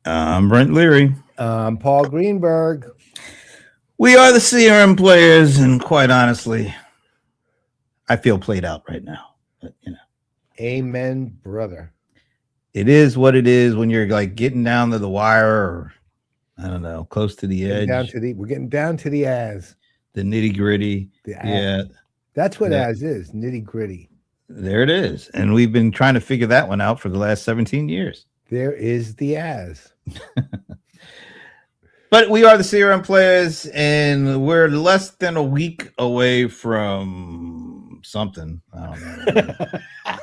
I'm Brent Leary. Paul Greenberg. We are the CRM Playaz, and quite honestly, I feel played out right now. But Amen, brother. it is what it is when you're like getting down to the wire, or I don't know, close to the edge, We're getting down to the as. the nitty gritty. Yeah, that's what as is, nitty gritty. There it is, and we've been trying to figure that one out for the last 17 years. There is the as. But we are the CRM Playaz, and we're less than a week away from something. I don't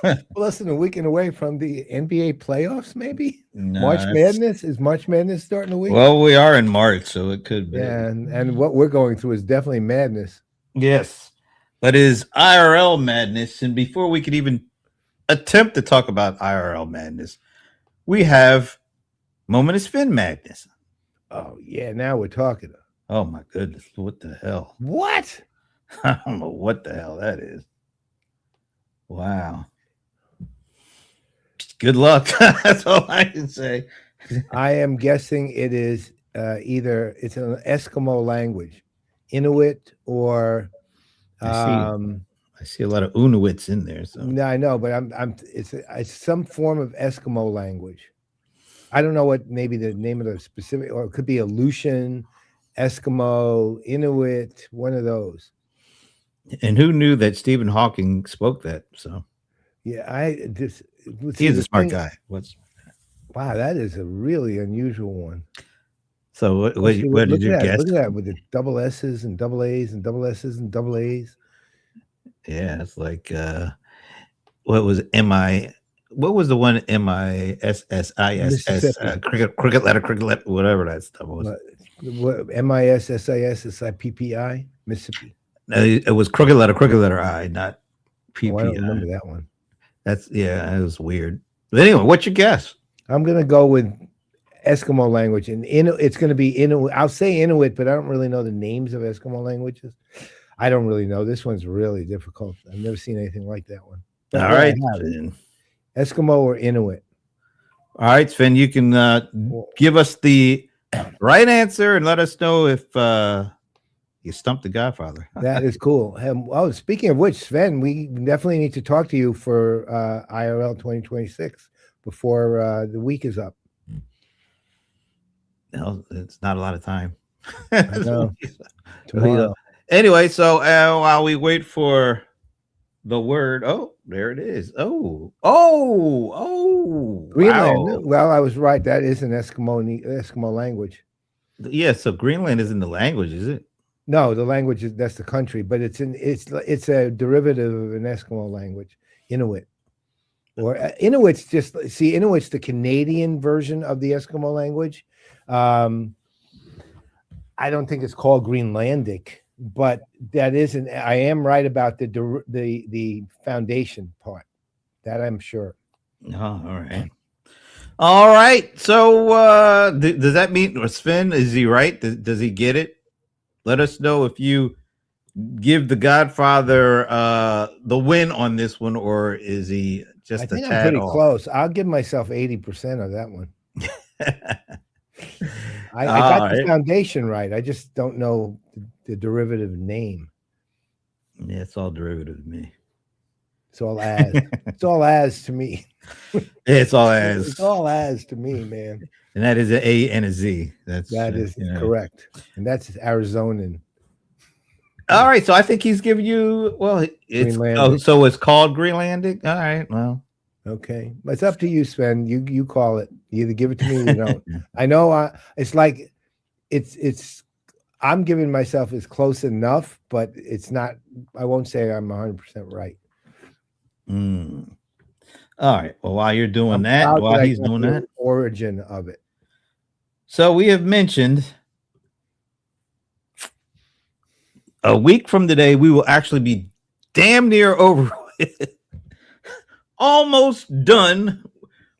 know. Less than a week away from the NBA playoffs, maybe? No, March Madness? Is March Madness starting a week? Well, we are in March, so it could be. Yeah, and what we're going through is definitely madness. Yes, but it is IRL madness. And before we could even attempt to talk about IRL madness, we have Moment of Spin madness. Oh, yeah, now we're talking. Oh, my goodness. What the hell? What? I don't know what the hell that is. Wow. Good luck. That's all I can say. I am guessing it is either it's an Eskimo language, Inuit, or I see a lot of Inuits in there. So no, I know, but it's some form of Eskimo language. I don't know what maybe the name of the specific, or it could be Aleutian, Eskimo, Inuit, one of those. And who knew that Stephen Hawking spoke that? So yeah, he's a smart guy. Wow, that is a really unusual one. So what did you guess? Look at that with the double S's and double A's and double S's and double A's. Yeah, it's like what was MI? What was the one MISSISS? Cricket letter, whatever that stuff was. What MISSISSIPPI? Mississippi. No, it was crooked letter I, not PPI. Oh, I don't remember that one. It was weird. But anyway, what's your guess? I'm gonna go with Eskimo language, and it's gonna be Inuit. I'll say Inuit, but I don't really know the names of Eskimo languages. I don't really know. This one's really difficult. I've never seen anything like that one. But all right, Eskimo or Inuit. All right, Sven, you can give us the right answer and let us know if you stumped the Godfather. That is cool. Speaking of which, Sven, we definitely need to talk to you for IRL 2026 before the week is up. No, it's not a lot of time. I know. Anyway, so while we wait for the word, there it is. Greenland. Wow. Well, I was right. That is an Eskimo language. Yeah, so Greenland isn't the language, is it? No, the language that's the country, but it's a derivative of an Eskimo language, Inuit. Or Inuit's Inuit's the Canadian version of the Eskimo language. I don't think it's called Greenlandic, but I am right about the foundation part. That I'm sure. Oh, all right. So does that mean Sven, is he right? Does he get it? Let us know if you give the Godfather the win on this one, or is he just? I think I'm pretty close. I'll give myself 80% of that one. I got the foundation right. I just don't know the derivative name. Yeah, it's all derivative to me. It's all as. It's all as to me. It's all as. It's all as to me, man. And that is an A and a Z. That is correct. And that's Arizonan. All right. So I think he's giving you, so it's called Greenlandic. All right. Well. Okay. It's up to you, Sven. You call it. You either give it to me or you don't. I know it's like it's I'm giving myself as close enough, but it's not, I won't say I'm 100% right. All right. Well, while you're doing while he's doing that, origin of it. So we have mentioned a week from today, we will actually be damn near over with, almost done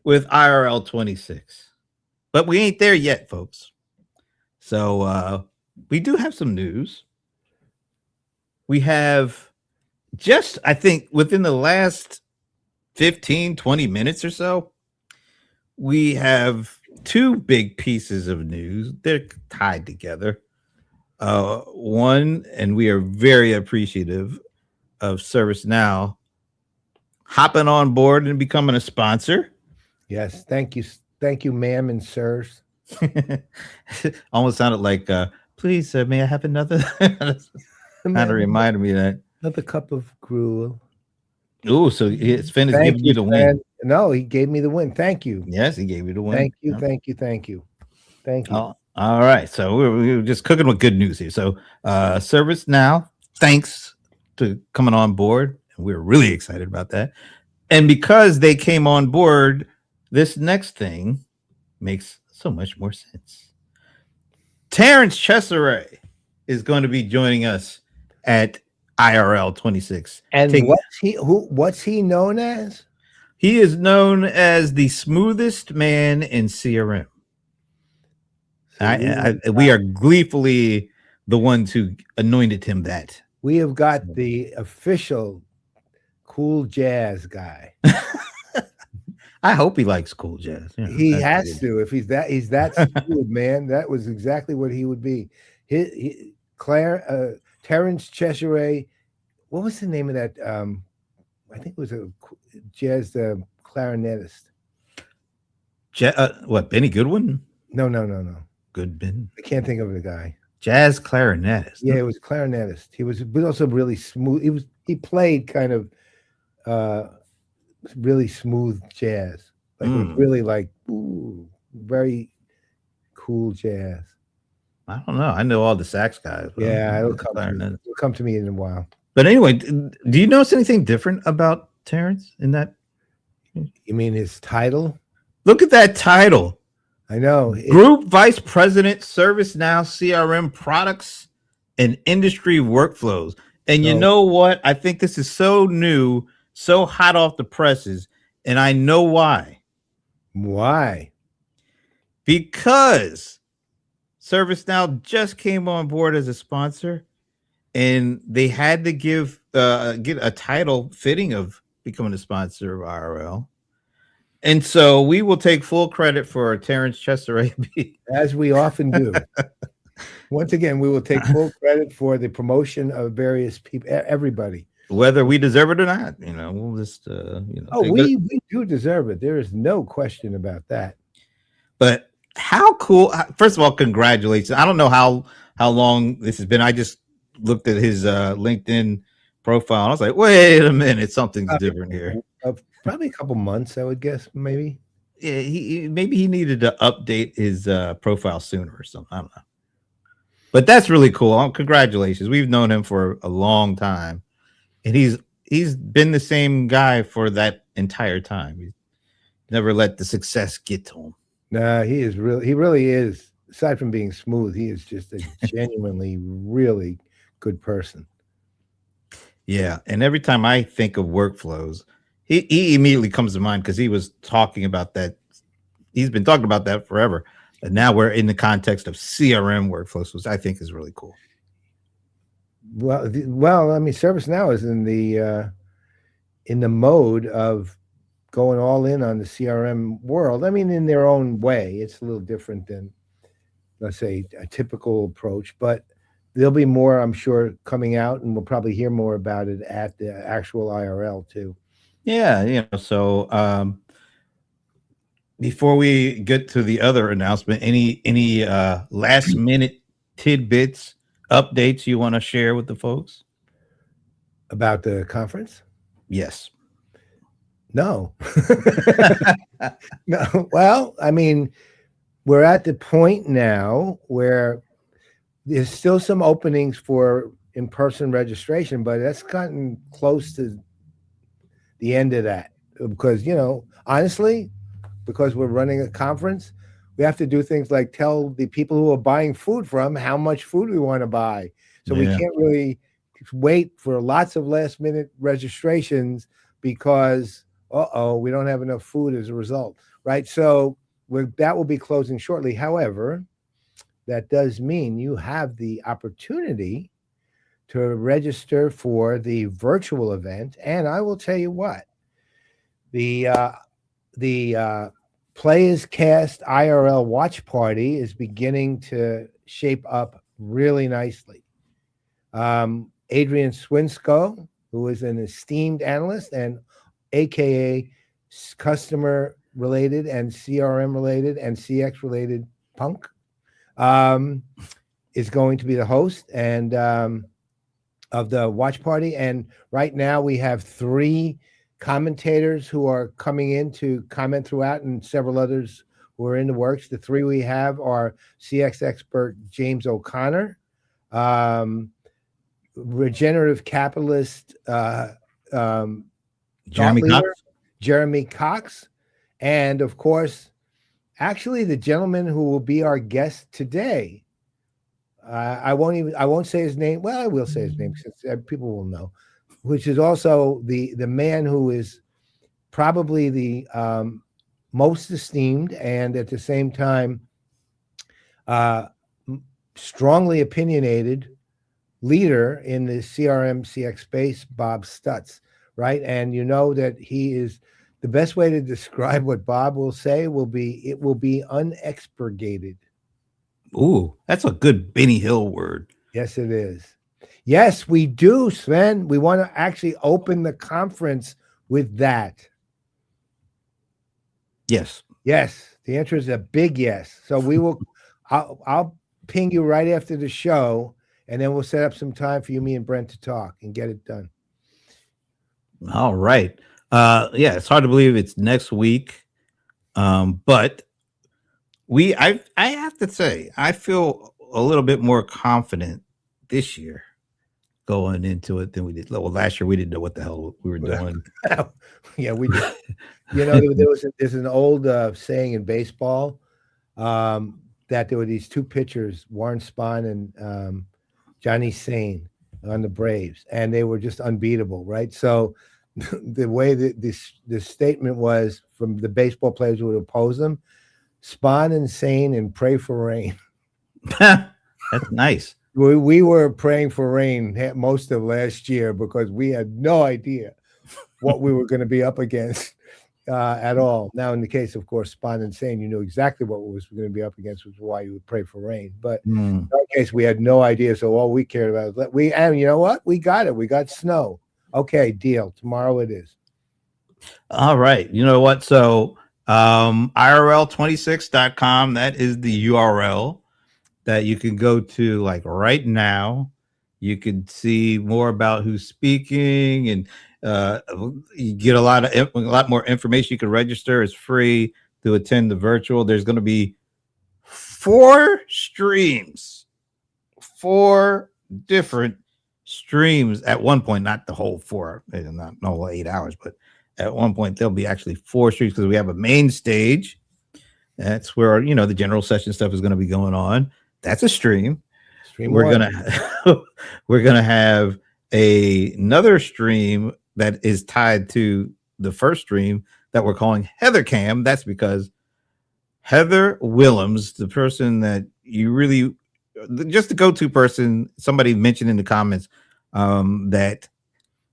with IRL 26. But we ain't there yet, folks. So we do have some news. We have just, I think, within the last 15, 20 minutes or so, we have two big pieces of news. They're tied together. One, and we are very appreciative of ServiceNow hopping on board and becoming a sponsor. Yes, thank you, ma'am and sirs. Almost sounded like, please, may I have another? Kind of reminded me of that. Another cup of gruel. Oh, so Sven is Thank giving you the Sven. win. No, he gave me the win. Thank you. Yes, he gave you the win. Thank you. Yeah. Thank you. Thank you. Thank you. Oh, all right. So we're just cooking with good news here. So ServiceNow, thanks to coming on board. We're really excited about that. And because they came on board, this next thing makes so much more sense. Terrence Chesseret is going to be joining us at IRL 26. And what's he known as? He is known as the smoothest man in CRM. We are gleefully the ones who anointed him that. We have got the official cool jazz guy. I hope he likes cool jazz. You know, he has to. If he's that smooth, man. That was exactly what he would be. Terrence Chesseret. What was the name of that? I think it was a jazz clarinetist. What, Benny Goodwin? No. Good Ben. I can't think of the guy. Jazz clarinetist. Yeah, it was clarinetist. He was also really smooth. He played kind of really smooth jazz. Like it was really like very cool jazz. I don't know. I know all the sax guys. Yeah, it'll come to me in a while. But anyway, do you notice anything different about Terrence in that? You mean his title? Look at that title. I know. Group Vice President, ServiceNow CRM Products and Industry Workflows. And you know what? I think this is so new, so hot off the presses, and I know why. Why? Because ServiceNow just came on board as a sponsor, and they had to get a title fitting of becoming a sponsor of IRL. And so we will take full credit for Terrence Chesseret. As we often do. Once again, we will take full credit for the promotion of various people, everybody. Whether we deserve it or not, we'll just, we do deserve it. There is no question about that. But how cool. First of all, congratulations. I don't know how long this has been. I just looked at his LinkedIn profile. And I was like, wait a minute, something's different here. Probably a couple months, I would guess, maybe. Yeah, maybe he needed to update his profile sooner or something. I don't know. But that's really cool. Congratulations. We've known him for a long time, and he's been the same guy for that entire time. He's never let the success get to him. Nah, he really is. Aside from being smooth, he is just a genuinely really good person. Yeah, and every time I think of workflows, he immediately comes to mind because he was talking about that. He's been talking about that forever. And now we're in the context of CRM workflows, which I think is really cool. Well, I mean, ServiceNow is in the mode of going all in on the CRM world. I mean, in their own way, it's a little different than, let's say, a typical approach, but there'll be more, I'm sure, coming out, and we'll probably hear more about it at the actual IRL too. Yeah, so before we get to the other announcement, any last minute tidbits, updates you want to share with the folks about the conference? Yes. No. No. Well, I mean, we're at the point now where there's still some openings for in-person registration, but that's gotten close to the end of that because, honestly, because we're running a conference, we have to do things like tell the people who are buying food from how much food we want to buy. So we can't really wait for lots of last minute registrations because, we don't have enough food as a result, right? So that will be closing shortly. However, that does mean you have the opportunity to register for the virtual event. And I will tell you what, the Playaz Cast IRL watch party is beginning to shape up really nicely. Adrian Swinsko, who is an esteemed analyst and AKA customer related and CRM related and CX related punk, is going to be the host and of the watch party. And right now we have 3 commentators who are coming in to comment throughout, and several others who are in the works. The 3 we have are CX expert James O'Connor, regenerative capitalist Jeremy Cox, and of course, actually the gentleman who will be our guest today. I won't say his name. Well, I will say his name because people will know, which is also the man who is probably the most esteemed and at the same time strongly opinionated leader in the CRM CX space, Bob Stutz, right? And you know that he is, the best way to describe what Bob will say will be, it will be unexpurgated. Ooh, that's a good Benny Hill word. Yes, it is. Yes, we do, Sven. We want to actually open the conference with that. Yes. Yes. The answer is a big yes. So we will, I'll ping you right after the show, and then we'll set up some time for you, me, and Brent to talk and get it done. All right. Yeah, it's hard to believe it's next week. But I have to say, I feel a little bit more confident this year going into it than we did. Well, last year we didn't know what the hell we were doing. Yeah, we did. You know, there's an old saying in baseball that there were these 2 pitchers, Warren Spahn and Johnny Sane, on the Braves, and they were just unbeatable, right? So the way that this statement was from the baseball players who would oppose them: Spahn and Sane and pray for rain. That's nice. We were praying for rain most of last year because we had no idea what we were going to be up against at all. Now, in the case, of course, Spahn and Sane, you knew exactly what was going to be up against, which is why you would pray for rain. But in our case, we had no idea. So all we cared about was and you know what? We got it. We got snow. Okay, deal. Tomorrow it is. All right. You know what? So IRL26.com, that is the URL that you can go to like right now. You can see more about who's speaking, and you get a lot more information. You can register. It's free to attend the virtual. There's going to be 4 streams, 4 different streams at one point, not the whole 4, not no 8 hours, but at one point there'll be actually 4 streams because we have a main stage. That's where, you know, the general session stuff is going to be going on. That's a stream. We're gonna have another stream that is tied to the first stream that we're calling Heather Cam. That's because Heather Willems, the person that you really, just the go-to person, somebody mentioned in the comments that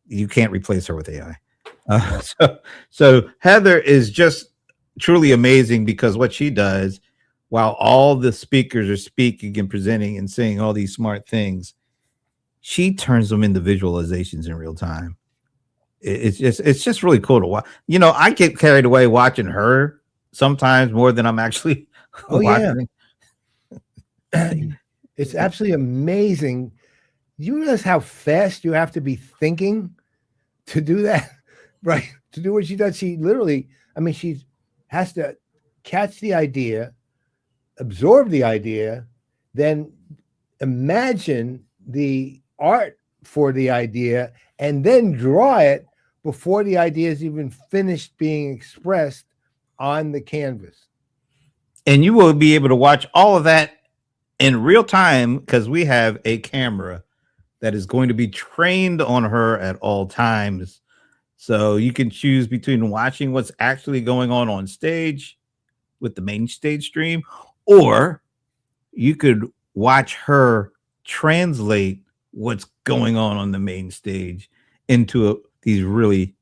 you can't replace her with AI. So Heather is just truly amazing because what she does, while all the speakers are speaking and presenting and saying all these smart things, she turns them into visualizations in real time. It's just really cool to watch. You know, I get carried away watching her sometimes more than I'm actually watching. Yeah. It's absolutely amazing. You realize how fast you have to be thinking to do that, right? To do what she does. She literally, I mean, she has to catch the idea, absorb the idea, then imagine the art for the idea, and then draw it before the idea is even finished being expressed on the canvas. And you will be able to watch all of that in real time because we have a camera that is going to be trained on her at all times. So you can choose between watching what's actually going on stage with the main stage stream, or you could watch her translate what's going on the main stage into these really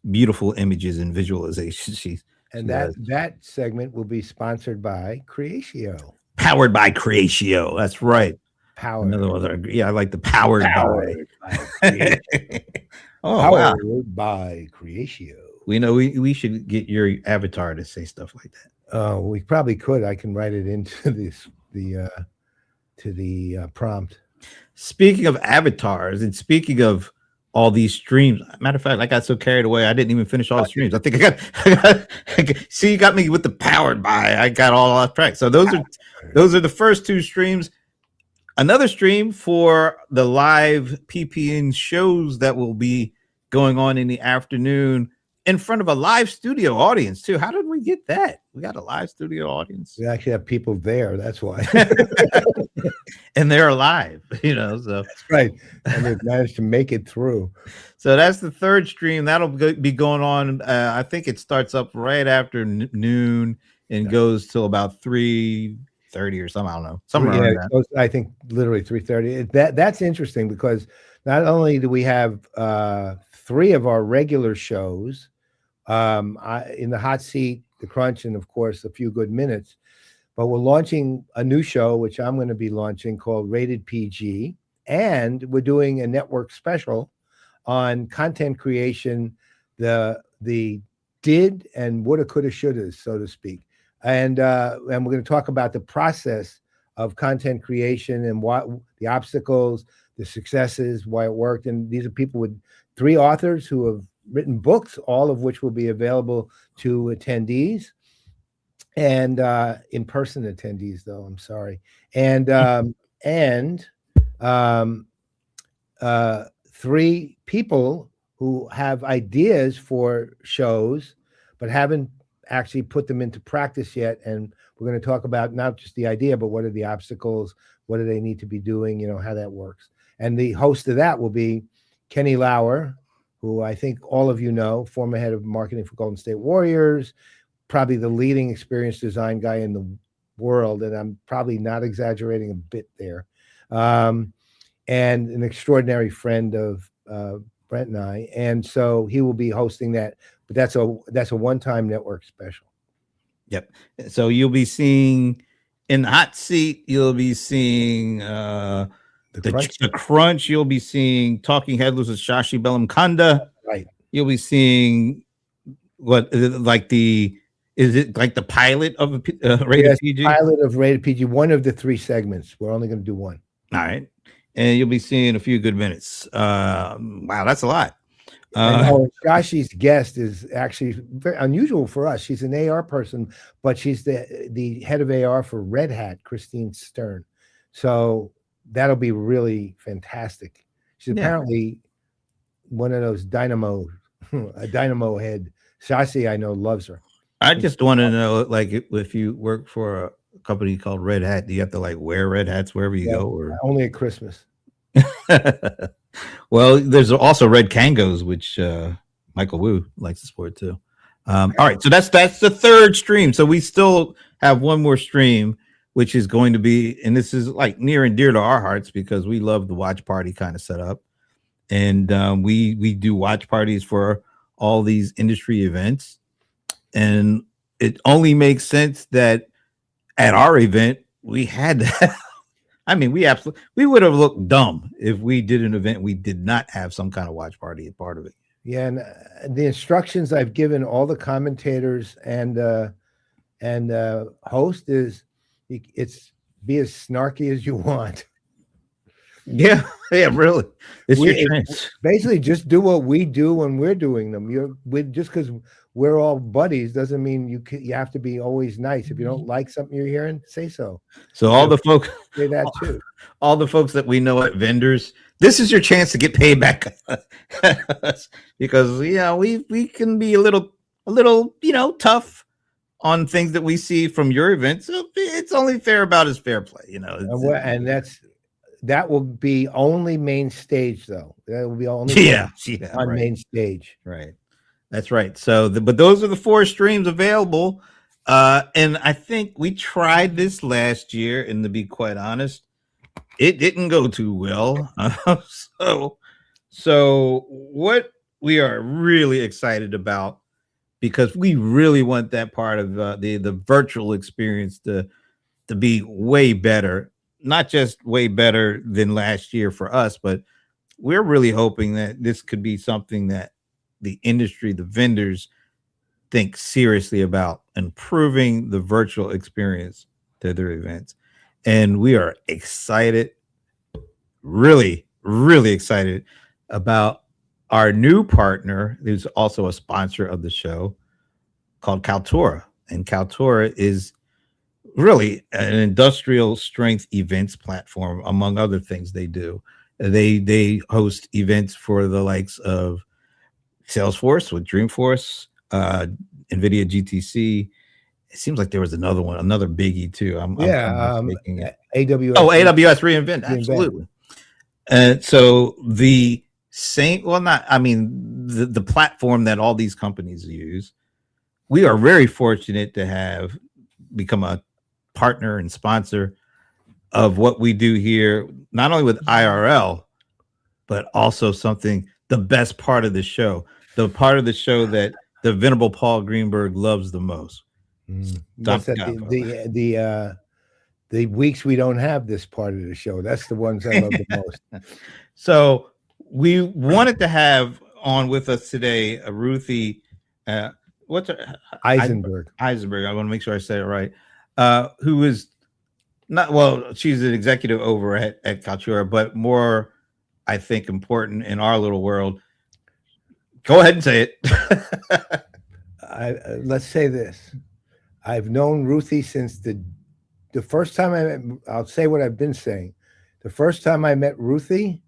beautiful images and visualizations And that segment will be sponsored by Creatio. Powered by Creatio. That's right. Powered. Another one. Yeah, I like the powered by. Oh, Powered wow. by Creatio. We know we should get your avatar to say stuff like that. Oh, we probably could. I can write it into the prompt. Speaking of avatars and speaking of all these streams, matter of fact, I got so carried away, I didn't even finish all the streams. I think I got see, you got me with the powered by. I got all off track. So those are the first two streams. Another stream for the live PPN shows that will be going on in the afternoon in front of a live studio audience too. How did we get that? We got a live studio audience. We actually have people there. That's why. And they're alive, so that's right. And they've managed to make it through. So that's the third stream. That'll be going on. I think it starts up right after noon and goes till about 3:30 or something. I don't know. Somewhere around that. I think literally 3:30. That's interesting because not only do we have 3 of our regular shows in the hot seat, the crunch, and of course a few good minutes, but we're launching a new show, which I'm going to be launching, called Rated PG, and we're doing a network special on content creation, the did and woulda, coulda, shoulda, so to speak. And we're going to talk about the process of content creation and what the obstacles, the successes, why it worked. And these are people with 3 authors who have written books, all of which will be available to attendees and in-person attendees, though. I'm sorry. And 3 people who have ideas for shows, but haven't actually put them into practice yet. And we're going to talk about not just the idea, but what are the obstacles, what do they need to be doing, how that works. And the host of that will be Kenny Lauer, who I think all of you know, former head of marketing for Golden State Warriors, probably the leading experience design guy in the world. And I'm probably not exaggerating a bit there. And an extraordinary friend of Brent and I. And so he will be hosting that. But that's a one-time network special. Yep. So you'll be seeing in the hot seat, you'll be seeing the crunch. You'll be seeing Talking Headless with Shashi Bellamkonda. Right. You'll be seeing is it like the pilot of Rated PG? Pilot of Rated PG, one of the 3 segments. We're only going to do one. All right. And you'll be seeing a few good minutes. Wow, that's a lot. Shashi's guest is actually very unusual for us. She's an AR person, but she's the head of AR for Red Hat, Christine Stern. So that'll be really fantastic. She's apparently one of those a dynamo head. Shashi, I know, loves her. I just want to know, like, if you work for a company called Red Hat, do you have to wear red hats wherever you go? Or only at Christmas? Well, there's also Red Kangos, which Michael Wu likes to sport too. All right, so that's the third stream. So we still have one more stream, which is going to be, and this is like near and dear to our hearts because we love the watch party kind of setup, and we do watch parties for all these industry events, and it only makes sense that at our event we had to I mean, we would have looked dumb if we did an event we did not have some kind of watch party as part of it. Yeah, and the instructions I've given all the commentators and host is it's be as snarky as you want. Yeah, really. It's your chance. Basically, just do what we do when we're doing them. Just because we're all buddies doesn't mean you have to be always nice. If you don't like something you're hearing, say so. So all the folks say that too. All the folks that we know at vendors, this is your chance to get paid back because we can be a little tough on things that we see from your event. So it's only fair about as fair play, And that will be only main stage, though. That will be only on main stage. Right. That's right. So, but those are the 4 streams available. And I think we tried this last year, and to be quite honest, it didn't go too well. So what we are really excited about because we really want that part of the virtual experience to be way better, not just way better than last year for us, but we're really hoping that this could be something that the industry, the vendors, think seriously about improving the virtual experience to their events. And we are excited, really, really excited about our new partner, who's also a sponsor of the show, called Kaltura. And Kaltura is really an industrial strength events platform, among other things they do. They host events for the likes of Salesforce with Dreamforce, NVIDIA GTC. It seems like there was another one, another biggie too. I'm mistaking it. AWS. Oh, AWS reInvent, absolutely. And so the same, well, not, I mean, the platform that all these companies use, we are very fortunate to have become a partner and sponsor of what we do here, not only with IRL, but also something, the best part of the show, the part of the show that the Venerable Paul Greenberg loves the most. That's the weeks we don't have this part of the show. That's the ones I love the most. So we wanted to have on with us today Ruthie, what's her, Eisenberg. Eisenberg. I want to make sure I say it right. Who is not, well, she's an executive over at Kaltura, but more, I think, important in our little world. Go ahead and say it. Let's say this. I've known Ruthie since the first time I met, I'll say what I've been saying. The first time I met Ruthie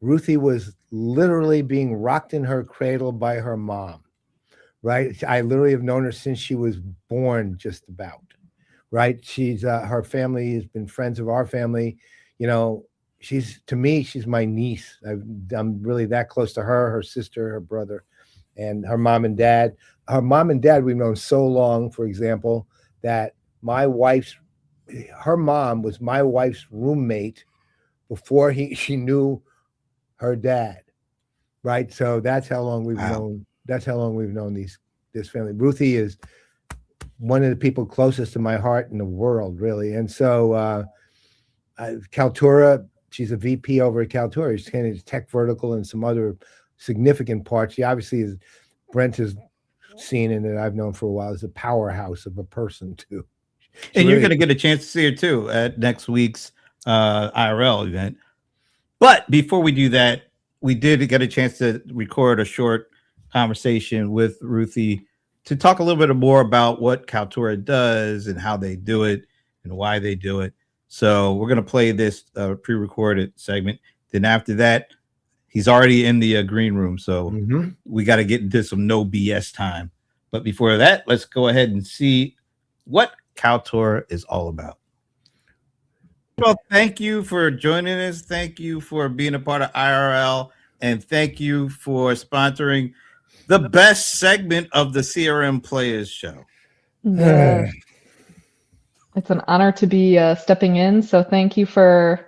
was literally being rocked in her cradle by her mom, right? I literally have known her since she was born, just about, right? She's, her family has been friends of our family. You know, to me, she's my niece. I'm really that close to her, her sister, her brother, and her mom and dad. Her mom and dad we've known so long, for example, that her mom was my wife's roommate before she knew her dad, right? So that's how long we've known. That's how long we've known this family. Ruthie is one of the people closest to my heart in the world, really. And so Kaltura, she's a VP over at Kaltura. She's kind of tech vertical and some other significant parts. She obviously is, Brent has seen in it, I've known for a while, is a powerhouse of a person too. And you're going to get a chance to see her too at next week's IRL event. But before we do that, we did get a chance to record a short conversation with Ruthie to talk a little bit more about what Kaltura does and how they do it and why they do it. So we're going to play this pre-recorded segment. Then after that, he's already in the green room. So we got to get into some no BS time. But before that, let's go ahead and see what Kaltura is all about. Well, thank you for joining us. Thank you for being a part of IRL. And thank you for sponsoring the best segment of the CRM Playaz show. Yeah. It's an honor to be stepping in. So thank you for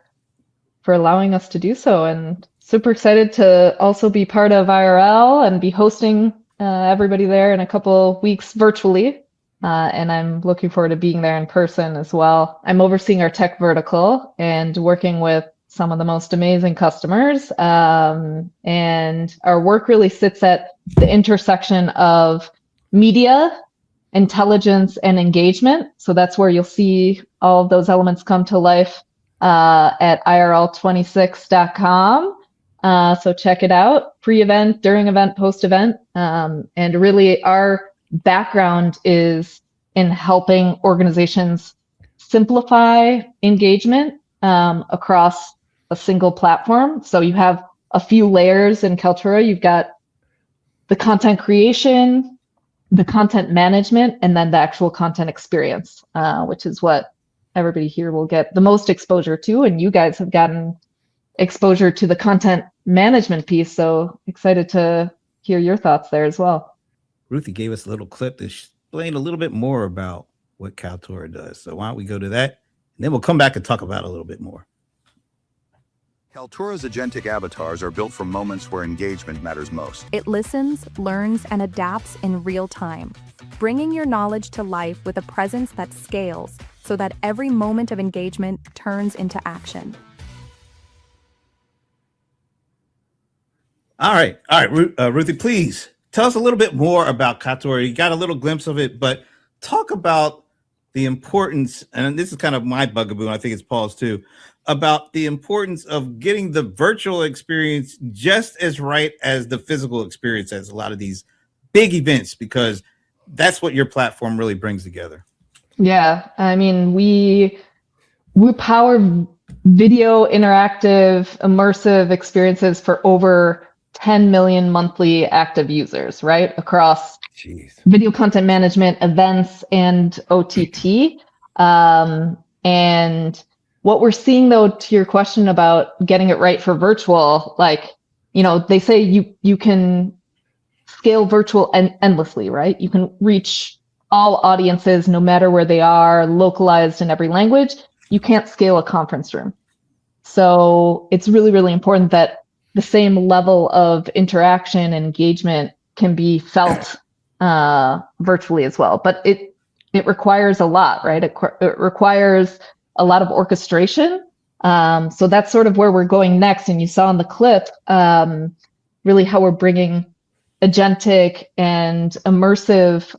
allowing us to do so. And super excited to also be part of IRL and be hosting everybody there in a couple weeks virtually. And I'm looking forward to being there in person as well. I'm overseeing our tech vertical and working with some of the most amazing customers. And our work really sits at the intersection of media, intelligence, and engagement. So that's where you'll see all of those elements come to life at irl26.com. So check it out, pre-event, during event, post-event. And really our background is in helping organizations simplify engagement across a single platform. So you have a few layers in Kaltura. You've got the content creation, the content management, and then the actual content experience, which is what everybody here will get the most exposure to. And you guys have gotten exposure to the content management piece. So excited to hear your thoughts there as well. Ruthie gave us a little clip to explain a little bit more about what Kaltura does. So why don't we go to that? And then we'll come back and talk about it a little bit more. Kaltura's agentic avatars are built for moments where engagement matters most. It listens, learns, and adapts in real time, bringing your knowledge to life with a presence that scales so that every moment of engagement turns into action. All right, Ruthie, please tell us a little bit more about Kaltura. You got a little glimpse of it, but talk about the importance, and this is kind of my bugaboo, and I think it's Paul's too, about the importance of getting the virtual experience just as right as the physical experience as a lot of these big events, because that's what your platform really brings together. Yeah, I mean, we power video interactive immersive experiences for over 10 million monthly active users, right? Across video content management, events, and OTT. And what we're seeing, though, to your question about getting it right for virtual, like, they say you can scale virtual endlessly, right? You can reach all audiences, no matter where they are, localized in every language. You can't scale a conference room. So it's really, really important that the same level of interaction and engagement can be felt virtually as well. But it requires a lot, right? It requires a lot of orchestration. So that's sort of where we're going next. And you saw in the clip really how we're bringing agentic and immersive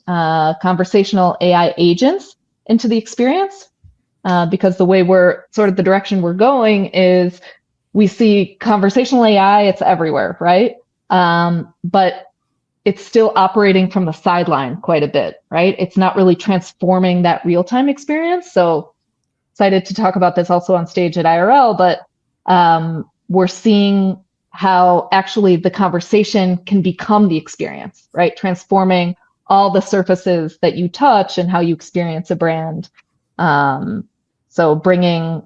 conversational AI agents into the experience. Because the way the direction we're going is we see conversational AI, it's everywhere, right? But it's still operating from the sideline quite a bit, right? It's not really transforming that real-time experience. So excited to talk about this also on stage at IRL, but we're seeing how actually the conversation can become the experience, right? Transforming all the surfaces that you touch and how you experience a brand. So bringing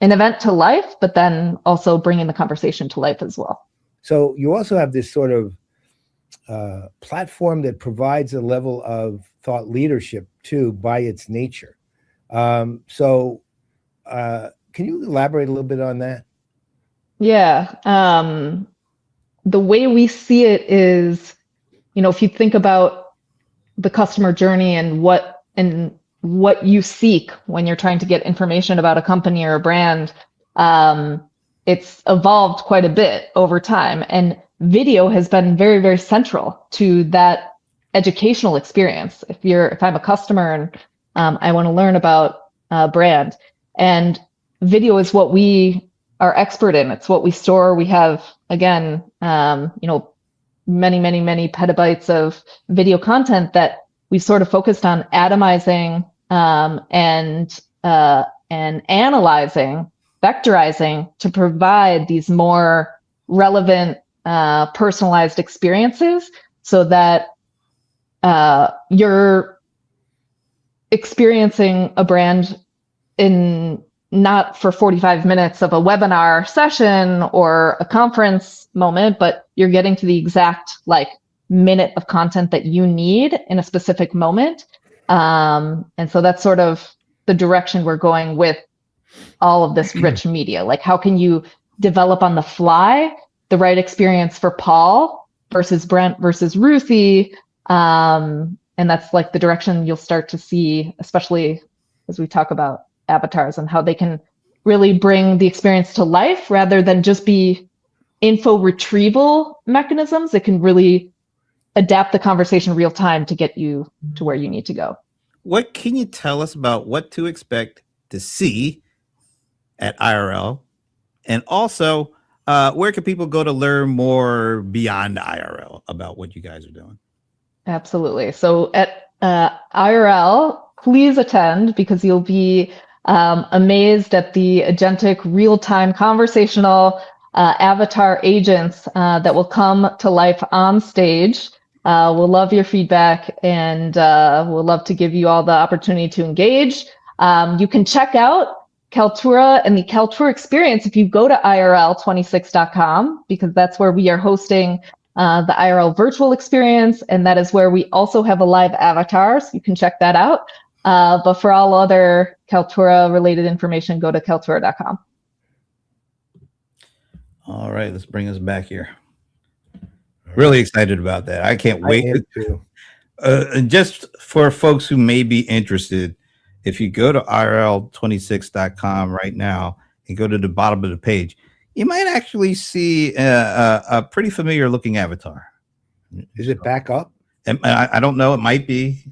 an event to life, but then also bringing the conversation to life as well. So you also have this sort of platform that provides a level of thought leadership too by its nature. So can you elaborate a little bit on that? Yeah. The way we see it is, if you think about the customer journey and what you seek when you're trying to get information about a company or a brand, it's evolved quite a bit over time. And video has been very, very central to that educational experience. If I'm a customer and I want to learn about a brand, and video is what we are expert in. It's what we store. We have, again, many, many, many petabytes of video content that we sort of focused on atomizing and analyzing, vectorizing to provide these more relevant, personalized experiences so that you're experiencing a brand in not for 45 minutes of a webinar session or a conference moment, but you're getting to the exact minute of content that you need in a specific moment. And so that's sort of the direction we're going with all of this rich media. Like, how can you develop on the fly the right experience for Paul versus Brent versus Ruthie? And that's the direction you'll start to see, especially as we talk about avatars and how they can really bring the experience to life rather than just be info retrieval mechanisms. It can really adapt the conversation real time to get you to where you need to go. What can you tell us about what to expect to see at IRL? And also, where can people go to learn more beyond IRL about what you guys are doing? Absolutely. So at IRL, please attend, because you'll be amazed at the agentic real-time conversational avatar agents that will come to life on stage. We'll love your feedback, and we'll love to give you all the opportunity to engage. You can check out Kaltura and the Kaltura experience if you go to IRL26.com, because that's where we are hosting the IRL virtual experience, and that is where we also have a live avatar, so you can check that out. But for all other Kaltura related information, go to Kaltura.com. All right, let's bring us back here. Really excited about that. I can't wait. I am too. And just for folks who may be interested, if you go to irl26.com right now and go to the bottom of the page, you might actually see a pretty familiar looking avatar. Is it back up? And I don't know. It might be.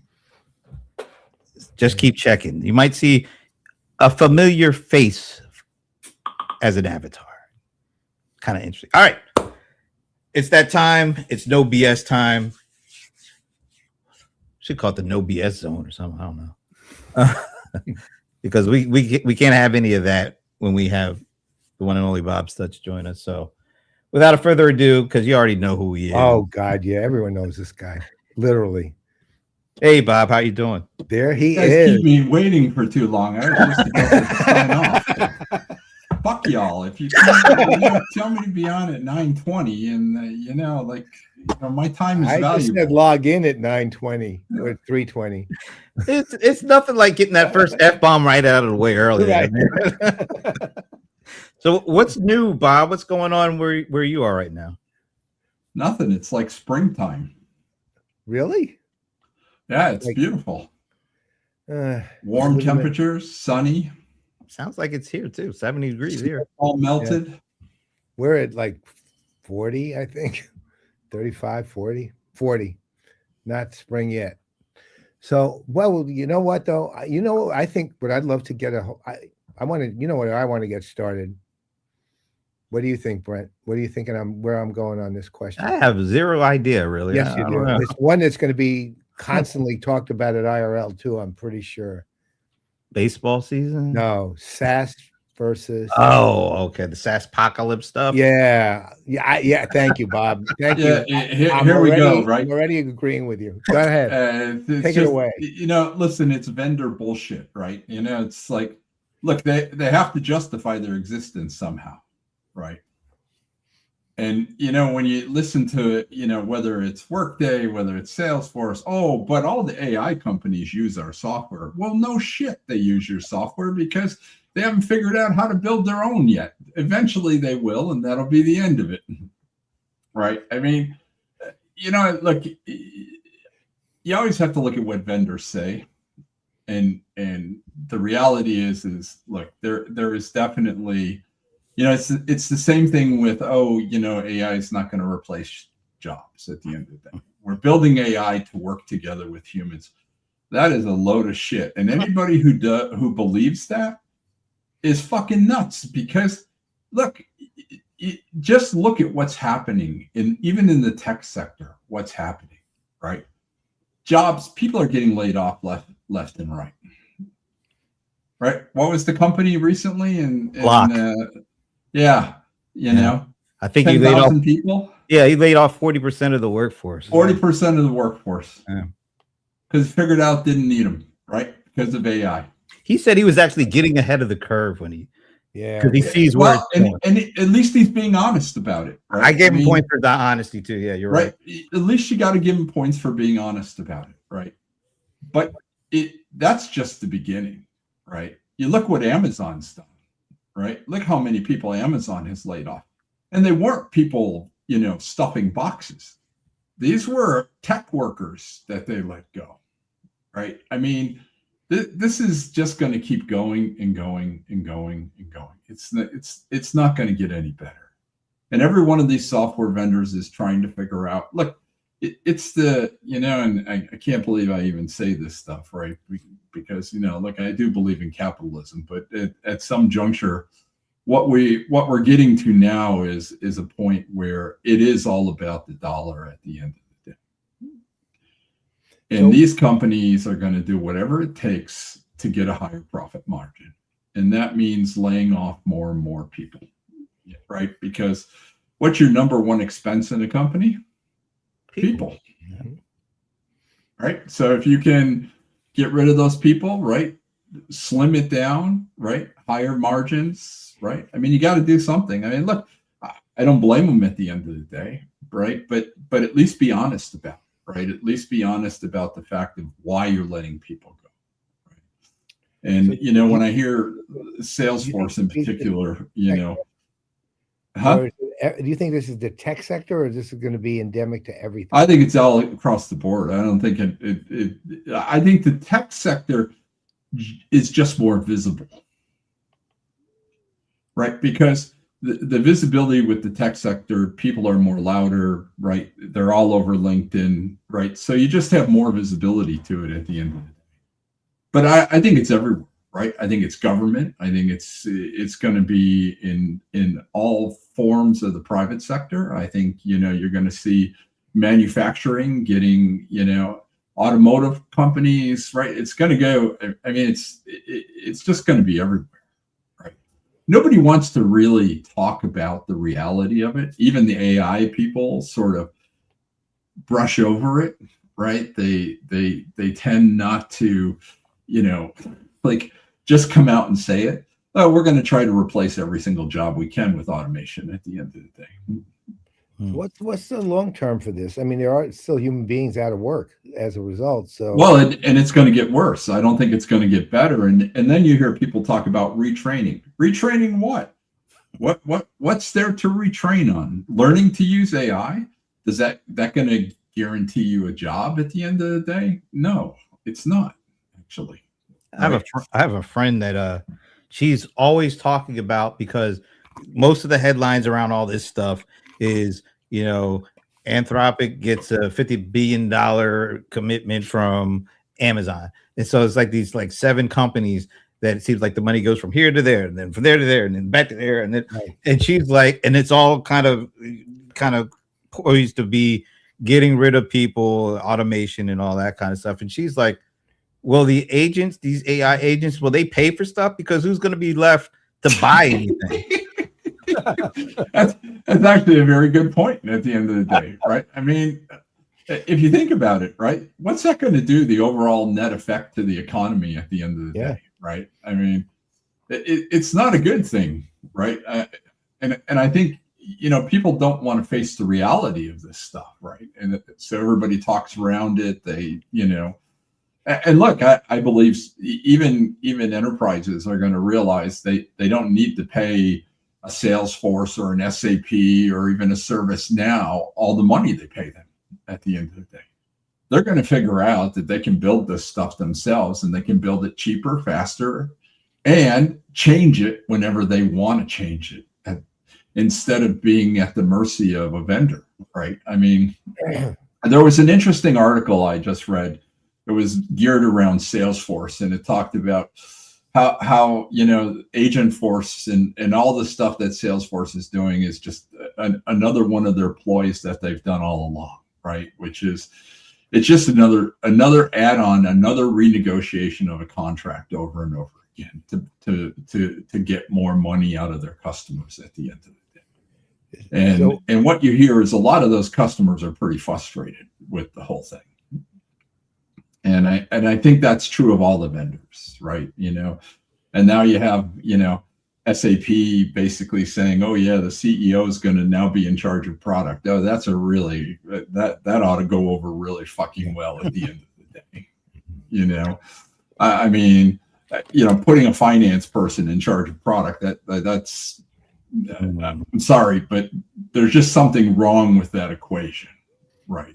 Just keep checking. You might see a familiar face as an avatar. Kind of interesting. All right. It's that time. It's no BS time. Should call it the no BS zone or something. I don't know. Because we can't have any of that when we have the one and only Bob Stutz join us. So without a further ado, because you already know who he is. Oh God, yeah, everyone knows this guy. Literally. Hey Bob, how you doing? There he You guys is. keep me waiting for too long. I was just about to sign off. Fuck y'all. If you tell me to be on at 9:20 and my time is I just valuable. said log in at 9:20 or 3:20. It's nothing like getting that first F-bomb right out of the way early. Right. So what's new, Bob? What's going on where you are right now? Nothing. It's like springtime. Really? Yeah, it's Like- beautiful. Uh, Warm what do you mean? temperatures, sunny, Sounds like it's here too. 70 degrees here. all melted. We're at like 40, I think. 35, 40. Not spring yet. So, well, you know what though? I think what I'd love to get I want to, I want to get started. What do you think, Brent? What are you thinking where I'm going on this question? I have zero idea, really. Yes, I you don't do. know. It's one that's going to be constantly talked about at IRL too, I'm pretty sure. Baseball season? No, SAS versus Oh, okay. The Saspocalypse stuff. Yeah. Thank you, Bob. Thank Yeah, you. here we go, right? I'm already agreeing with you. Go ahead. It's Take it away. Listen, it's vendor bullshit, right? It's like, look, they have to justify their existence somehow, right? And when you listen to it, whether it's Workday, whether it's Salesforce, but all the AI companies use our software. Well, no shit, they use your software because they haven't figured out how to build their own yet. Eventually they will, and that'll be the end of it, right? I mean, look, you always have to look at what vendors say, and the reality is look, there is definitely. It's the same thing with, AI is not going to replace jobs at the end of the day. We're building AI to work together with humans. That is a load of shit. And anybody who believes that is fucking nuts, because look, just look at what's happening even in the tech sector, what's happening, right? Jobs, people are getting laid off left and right. Right? What was the company recently? Block. Yeah, I think he laid off 10,000 people. Yeah, he laid off 40% of the workforce. 40% of the workforce. Yeah. Because figured out didn't need them, right? Because of AI. He said he was actually getting ahead of the curve when because he sees where Well, it's going. and at least he's being honest about it. Right? I gave him points for the honesty too. Yeah, you're right. At least you got to give him points for being honest about it, right? But that's just the beginning, right? You look what Amazon's done. Right? Look how many people Amazon has laid off. And they weren't people, stuffing boxes. These were tech workers that they let go. Right? I mean, this is just going to keep going and going and going and going. It's not going to get any better. And every one of these software vendors is trying to figure out, look, it's the, and I can't believe I even say this stuff, right? Because, look, I do believe in capitalism, but at some juncture, what we're getting to now is a point where it is all about the dollar at the end of the day. And these companies are going to do whatever it takes to get a higher profit margin. And that means laying off more and more people, right? Because what's your number one expense in a company? People. Right? So if you can get rid of those people, right? Slim it down, right? Higher margins, right? I mean, you got to do something. I mean, look, I don't blame them at the end of the day, right? But at least be honest about it, right? At least be honest about the fact of why you're letting people go. Right? And when I hear Salesforce in particular, do you think this is the tech sector, or is this going to be endemic to everything? I think it's all across the board. I don't think I think the tech sector is just more visible, right? Because the visibility with the tech sector, people are more louder, right? They're all over LinkedIn, right? So you just have more visibility to it at the end of the day. But I think it's everywhere, right? I think it's government. I think it's going to be in all forms of the private sector. I think, you're going to see manufacturing getting, automotive companies, right? It's going to go, I mean, it's just going to be everywhere, right? Nobody wants to really talk about the reality of it. Even the AI people sort of brush over it, right? They tend not to, like just come out and say it. Oh, we're going to try to replace every single job we can with automation at the end of the day. What's the long term for this? I mean, there are still human beings out of work as a result. So well, and it's going to get worse. I don't think it's going to get better. And then you hear people talk about retraining. Retraining what? What's there to retrain on? Learning to use AI? Is that going to guarantee you a job at the end of the day? No, it's not actually. I have a friend that she's always talking about, because most of the headlines around all this stuff is, Anthropic gets a $50 billion commitment from Amazon. And so it's like these 7 companies that it seems like the money goes from here to there, and then from there to there, and then back to there. And then, and she's like, and it's all kind of poised to be getting rid of people, automation and all that kind of stuff. And she's like, well, the agents, these AI agents, will they pay for stuff? Because who's going to be left to buy anything? That's actually a very good point at the end of the day, right? I mean, if you think about it, right, what's that going to do, the overall net effect to the economy at the end of the day, right? I mean, it's not a good thing, right? And I think, people don't want to face the reality of this stuff, right? And so everybody talks around it. They, and look, I believe even enterprises are going to realize they don't need to pay a Salesforce or an SAP or even a ServiceNow all the money they pay them at the end of the day. They're going to figure out that they can build this stuff themselves, and they can build it cheaper, faster, and change it whenever they want to change it, instead of being at the mercy of a vendor, right? I mean, there was an interesting article I just read. It was geared around Salesforce, and it talked about how Agentforce and all the stuff that Salesforce is doing is just another one of their ploys that they've done all along, right? Which is, it's just another add-on, another renegotiation of a contract over and over again to get more money out of their customers at the end of the day. And what you hear is a lot of those customers are pretty frustrated with the whole thing. And I think that's true of all the vendors, right? And now you have, SAP basically saying, oh yeah, the CEO is going to now be in charge of product. Oh, that's that ought to go over really fucking well at the end of the day. I mean, putting a finance person in charge of product, that's, I'm sorry, but there's just something wrong with that equation, right?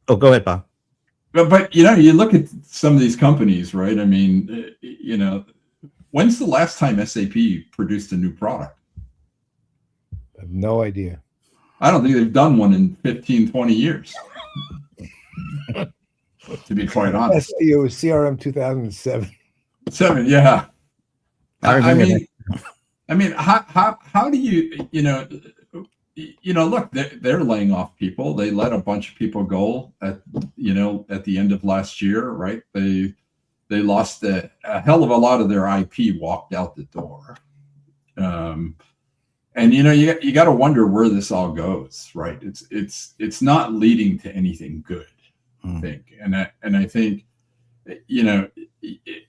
Oh, go ahead, Bob. But you look at some of these companies, right? I mean, when's the last time SAP produced a new product? I have no idea. I don't think they've done one in 15, 20 years. To be quite honest. It was CRM 2007. Yeah. I mean, how do you, look, they're laying off people. They let a bunch of people go at the end of last year, right? They lost a hell of a lot of their IP, walked out the door. And you got to wonder where this all goes, right? It's not leading to anything good, I think. And I think,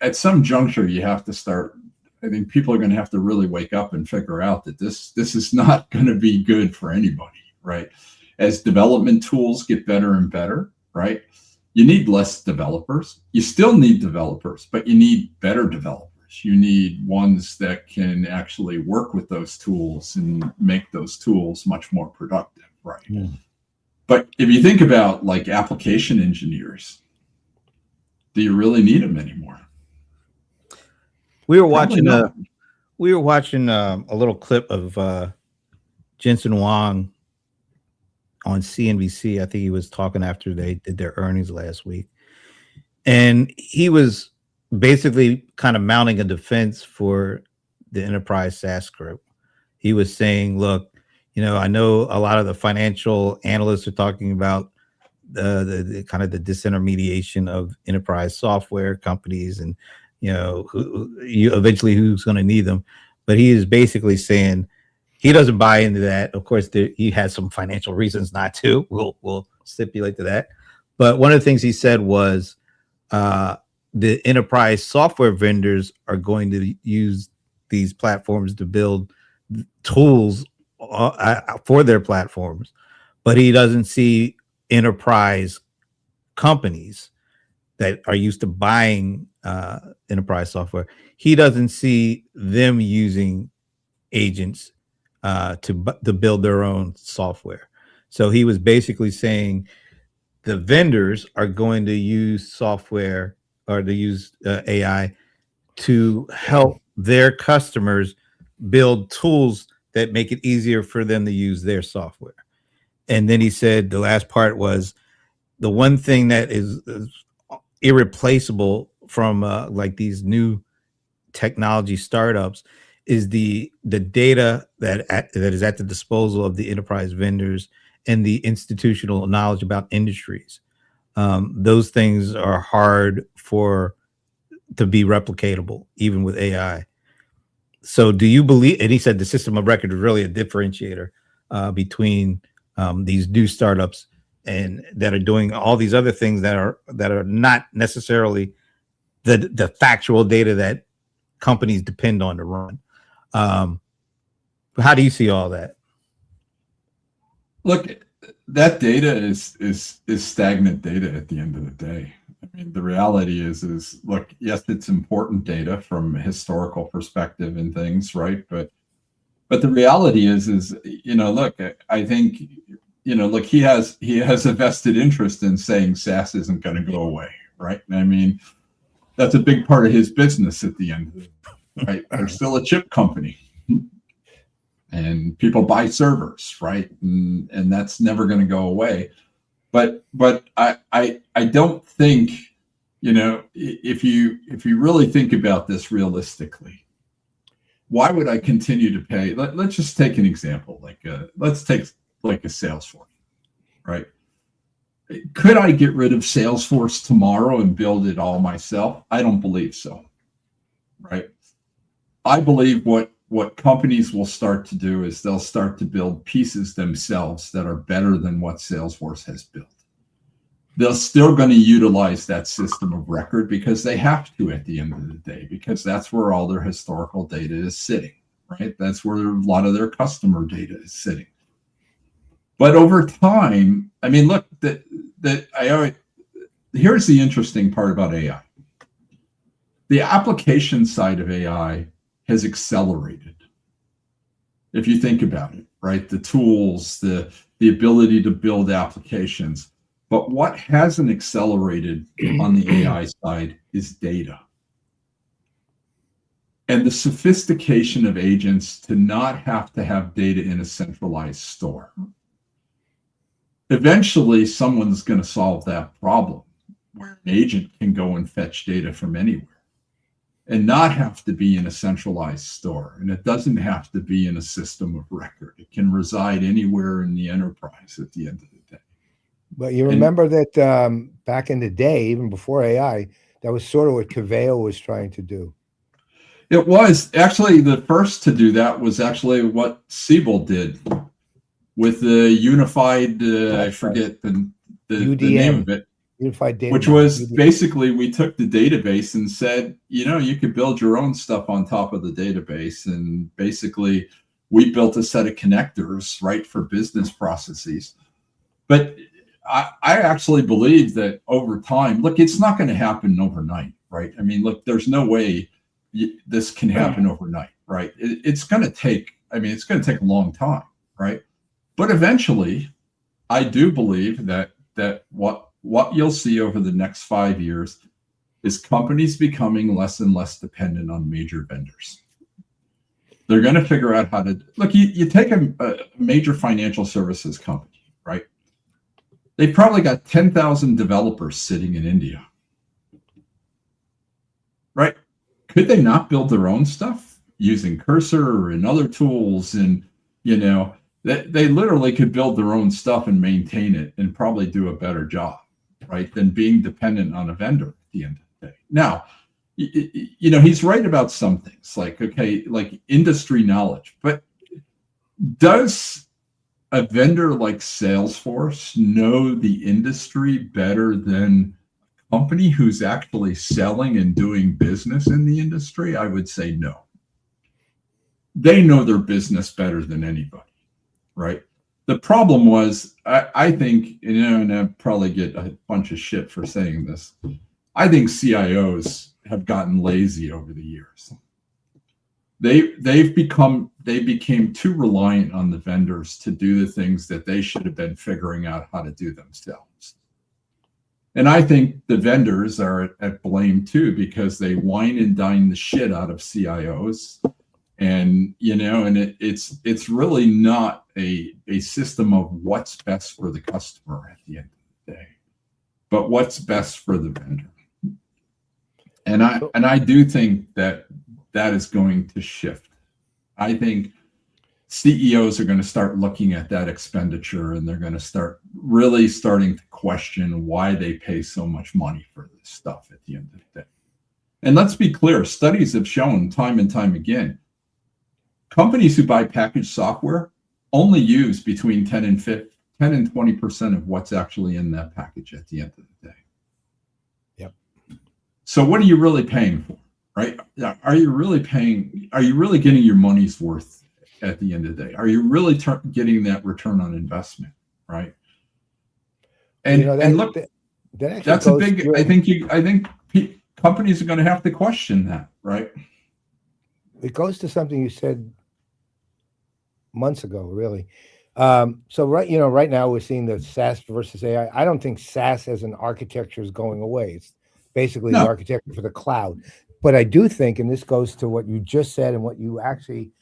at some juncture you have to start. I think people are going to have to really wake up and figure out that this is not going to be good for anybody, right? As development tools get better and better, right? You need less developers. You still need developers, but you need better developers. developers. You need ones that can actually work with those tools and make those tools much more productive, right? But if you think about like application engineers, do you really need them anymore? We were Probably watching not. a little clip of Jensen Huang on CNBC. I think he was talking after they did their earnings last week, and he was basically kind of mounting a defense for the enterprise SaaS group. He was saying, look, I know a lot of the financial analysts are talking about the kind of the disintermediation of enterprise software companies, and eventually who's going to need them. But he is basically saying he doesn't buy into that. Of course, he has some financial reasons not to. We'll stipulate to that. But one of the things he said was the enterprise software vendors are going to use these platforms to build tools for their platforms, but he doesn't see enterprise companies that are used to buying enterprise software. He doesn't see them using agents to build their own software. So he was basically saying the vendors are going to use software or to use AI to help their customers build tools that make it easier for them to use their software. And then he said the last part was the one thing that is irreplaceable from like these new technology startups is the data that is at the disposal of the enterprise vendors and the institutional knowledge about industries. Those things are hard to be replicatable, even with AI. So do you believe, and he said the system of record is really a differentiator between these new startups and that are doing all these other things that are not necessarily the factual data that companies depend on to run. How do you see all that? Look, that data is stagnant data at the end of the day. I mean, the reality is look, yes, it's important data from a historical perspective and things, right? But the reality is look, I think, look, he has a vested interest in saying SaaS isn't going to go away, right? I mean, that's a big part of his business at the end of it, right? They're still a chip company. And people buy servers, right? And that's never going to go away. But I don't think, if you really think about this realistically, why would I continue to pay? Let's just take an example, let's take like a Salesforce, right? Could I get rid of Salesforce tomorrow and build it all myself? I don't believe so, right? I believe what companies will start to do is they'll start to build pieces themselves that are better than what Salesforce has built. They're still going to utilize that system of record because they have to at the end of the day, because that's where all their historical data is sitting, right? That's where a lot of their customer data is sitting. But over time, I mean, look, here's the interesting part about AI. The application side of AI has accelerated. If you think about it, right? The tools, the ability to build applications. But what hasn't accelerated on the AI side is data. And the sophistication of agents to not have to have data in a centralized store. Eventually, someone's going to solve that problem where an agent can go and fetch data from anywhere and not have to be in a centralized store. And it doesn't have to be in a system of record. It can reside anywhere in the enterprise at the end of the day. But you remember that back in the day, even before AI, that was sort of what Coveo was trying to do. It was actually the first to do that was actually what Siebel did with the unified, I forget the name of it. Unified data, which was basically we took the database and said, you could build your own stuff on top of the database. And basically we built a set of connectors, right, for business processes. But I actually believe that over time, look, it's not going to happen overnight, right? I mean, look, there's no way this can happen overnight, right? It's going to take, it's going to take a long time, right? But eventually, I do believe that what you'll see over the next 5 years is companies becoming less and less dependent on major vendors. They're going to figure out how to look. You take a major financial services company, right? They've probably got 10,000 developers sitting in India, right? Could they not build their own stuff using Cursor and other tools? And, they literally could build their own stuff and maintain it and probably do a better job, right? Than being dependent on a vendor at the end of the day. Now, he's right about some things like industry knowledge, but does a vendor like Salesforce know the industry better than a company who's actually selling and doing business in the industry? I would say no. They know their business better than anybody, right? The problem was, I think, and I'll probably get a bunch of shit for saying this, I think CIOs have gotten lazy over the years. They became too reliant on the vendors to do the things that they should have been figuring out how to do themselves. And I think the vendors are at blame too, because they wine and dine the shit out of CIOs. And, it's really not a system of what's best for the customer at the end of the day, but what's best for the vendor. And I do think that is going to shift. I think CEOs are going to start looking at that expenditure, and they're going to starting to question why they pay so much money for this stuff at the end of the day. And let's be clear, studies have shown time and time again, companies who buy packaged software only use between 10 and 20% of what's actually in that package at the end of the day. So what are you really paying for, right? Are you really getting your money's worth at the end of the day? Are you really getting that return on investment, right? And look, that's a big, I think companies are going to have to question that, right? It goes to something you said months ago, really. So right now we're seeing the SaaS versus AI. I don't think SaaS as an architecture is going away. It's basically the architecture for the cloud. But I do think, and this goes to what you just said and what you actually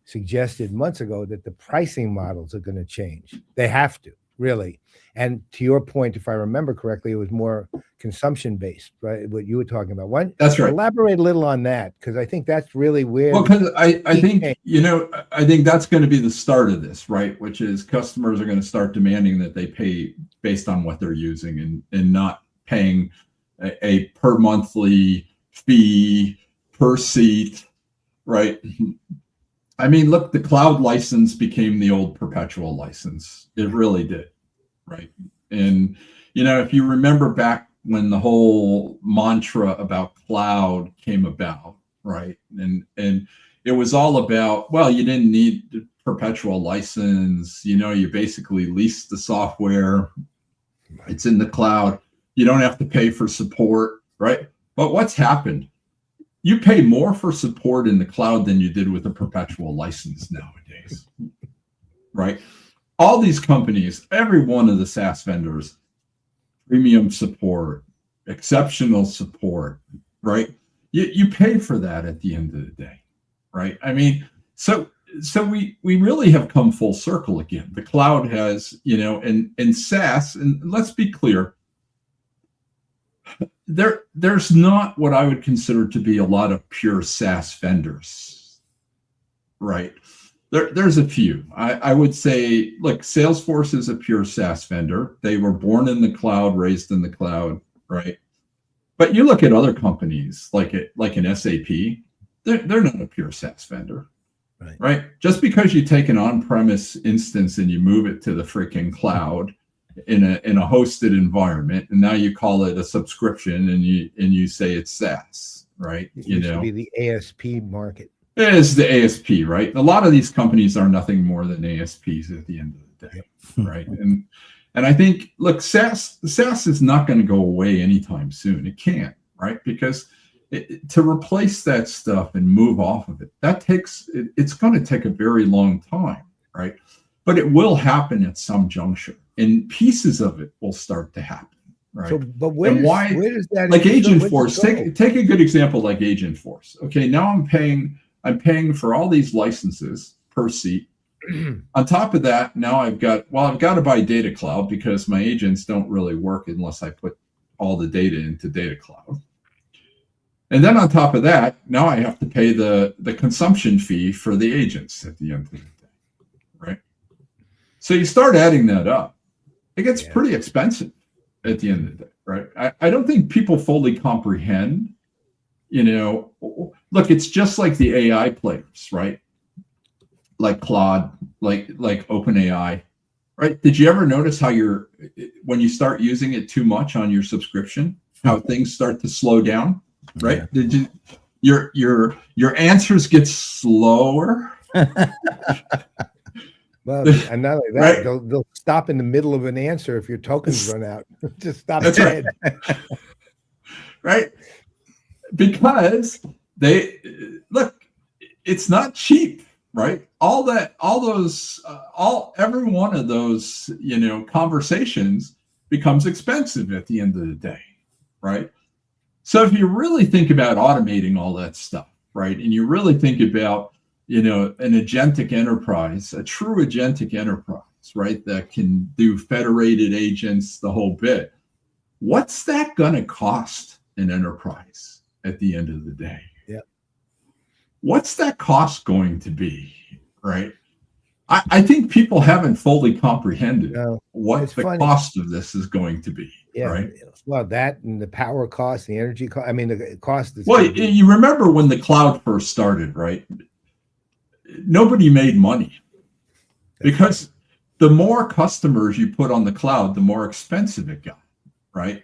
suggested months ago, that the pricing models are going to change. They have to, really. And to your point, if I remember correctly, it was more consumption-based, right? What you were talking about. That's right. Elaborate a little on that, because I think that's really where... Well, because I think, I think that's going to be the start of this, right? Which is customers are going to start demanding that they pay based on what they're using and not paying a per monthly fee per seat, right? Look, the cloud license became the old perpetual license. It really did, right? And, if you remember back when the whole mantra about cloud came about, right? And it was all about, well, you didn't need the perpetual license. You basically leased the software. It's in the cloud. You don't have to pay for support, right? But what's happened? You pay more for support in the cloud than you did with a perpetual license nowadays, right? All these companies, every one of the SaaS vendors, premium support, exceptional support, right? You pay for that at the end of the day, right? So we really have come full circle again. The cloud has, and SaaS, and let's be clear, there's not what I would consider to be a lot of pure SaaS vendors, right? There's a few. I would say, look, Salesforce is a pure SaaS vendor. They were born in the cloud, raised in the cloud, right? But you look at other companies like an SAP, they're not a pure SaaS vendor, right? Just because you take an on-premise instance and you move it to the freaking cloud in a hosted environment, and now you call it a subscription, and you say it's SaaS, right? It used to be the ASP market. It is the ASP, right? A lot of these companies are nothing more than ASPs at the end of the day, right? And I think, look, SaaS is not going to go away anytime soon. It can't, right? Because to replace that stuff and move off of it, it's going to take a very long time, right? But it will happen at some juncture, and pieces of it will start to happen, right? So, but where does that, like Agent Force? Take a good example like Agent Force. Okay, now I'm paying for all these licenses per seat. On top of that, now I've got to buy Data Cloud because my agents don't really work unless I put all the data into Data Cloud. And then on top of that, now I have to pay the consumption fee for the agents at the end of the day, right? So you start adding that up, it gets pretty expensive at the end of the day, right? I don't think people fully comprehend, look, it's just like the AI players, right? Like Claude, like OpenAI, right? Did you ever notice how when you start using it too much on your subscription, how things start to slow down? Right? Yeah. Your answers get slower. Well, and not only that, right? they'll stop in the middle of an answer if your tokens run out. Just stop dead. Right? Because it's not cheap, right? Every one of those, conversations becomes expensive at the end of the day, right? So if you really think about automating all that stuff, right, and you really think about, an agentic enterprise, a true agentic enterprise, right, that can do federated agents, the whole bit, what's that going to cost an enterprise at the end of the day? Yeah. What's that cost going to be, right? I think people haven't fully comprehended what the cost of this is going to be. Yeah, right. Well, that and the power cost, the energy cost. I mean, the cost is. Well, you remember when the cloud first started, right? Nobody made money because the more customers you put on the cloud, the more expensive it got, right?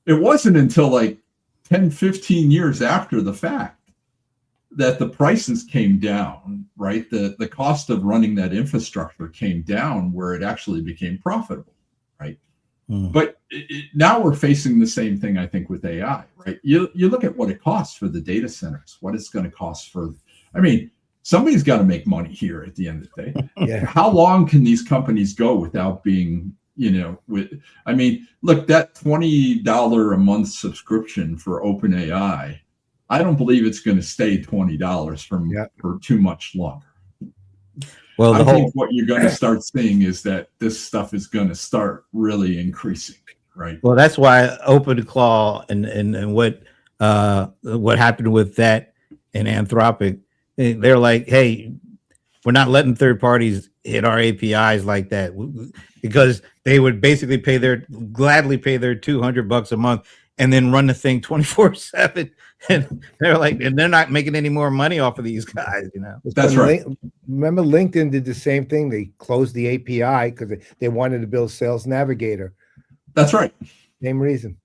It wasn't until like 10, 15 years after the fact that the prices came down, right? The cost of running that infrastructure came down where it actually became profitable, right? But now we're facing the same thing, I think, with AI, right? You look at what it costs for the data centers, what it's going to cost somebody's got to make money here at the end of the day. Yeah. How long can these companies go without being, look, that $20 a month subscription for OpenAI, I don't believe it's going to stay $20 for too much longer. Well, I think what you're going to start seeing is that this stuff is going to start really increasing, right? Well, that's why OpenClaw and what happened with that and Anthropic, they're like, hey, we're not letting third parties hit our APIs like that, because they would basically gladly pay their $200 a month and then run the thing 24/7. And they're like, and they're not making any more money off of these guys, That's right. Remember, LinkedIn did the same thing. They closed the API because they wanted to build Sales Navigator. That's right. Same reason.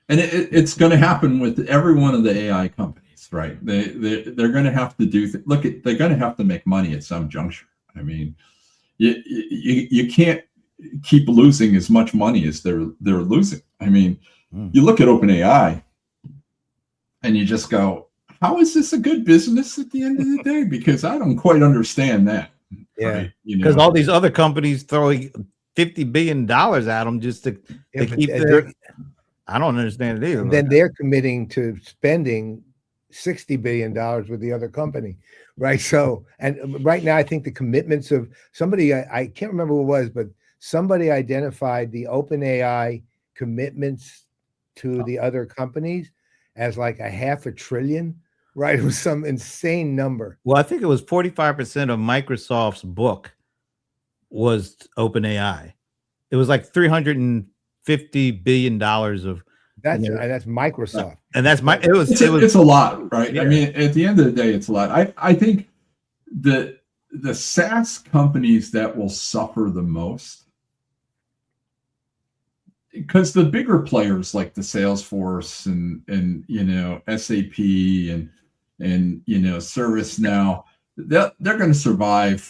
And it's going to happen with every one of the AI companies, right? They're going to have to they're going to have to make money at some juncture. I mean, you can't keep losing as much money as they're losing. I mean, you look at OpenAI and you just go, how is this a good business at the end of the day? Because I don't quite understand that. Yeah. Right? Because all these other companies throwing $50 billion at them just to keep their. I don't understand it either. And then they're committing to spending $60 billion with the other company, right? So, and right now, I think the commitments of somebody, I can't remember who it was, but somebody identified the OpenAI commitments to the other companies as like $500 billion, right? It was some insane number. Well, I think it was 45% of Microsoft's book was OpenAI. It was like $350 billion of. That's Microsoft, and that's it's a lot, right? Yeah. I mean, at the end of the day, it's a lot. I think the SaaS companies that will suffer the most, because the bigger players like the Salesforce and SAP and ServiceNow, they're going to survive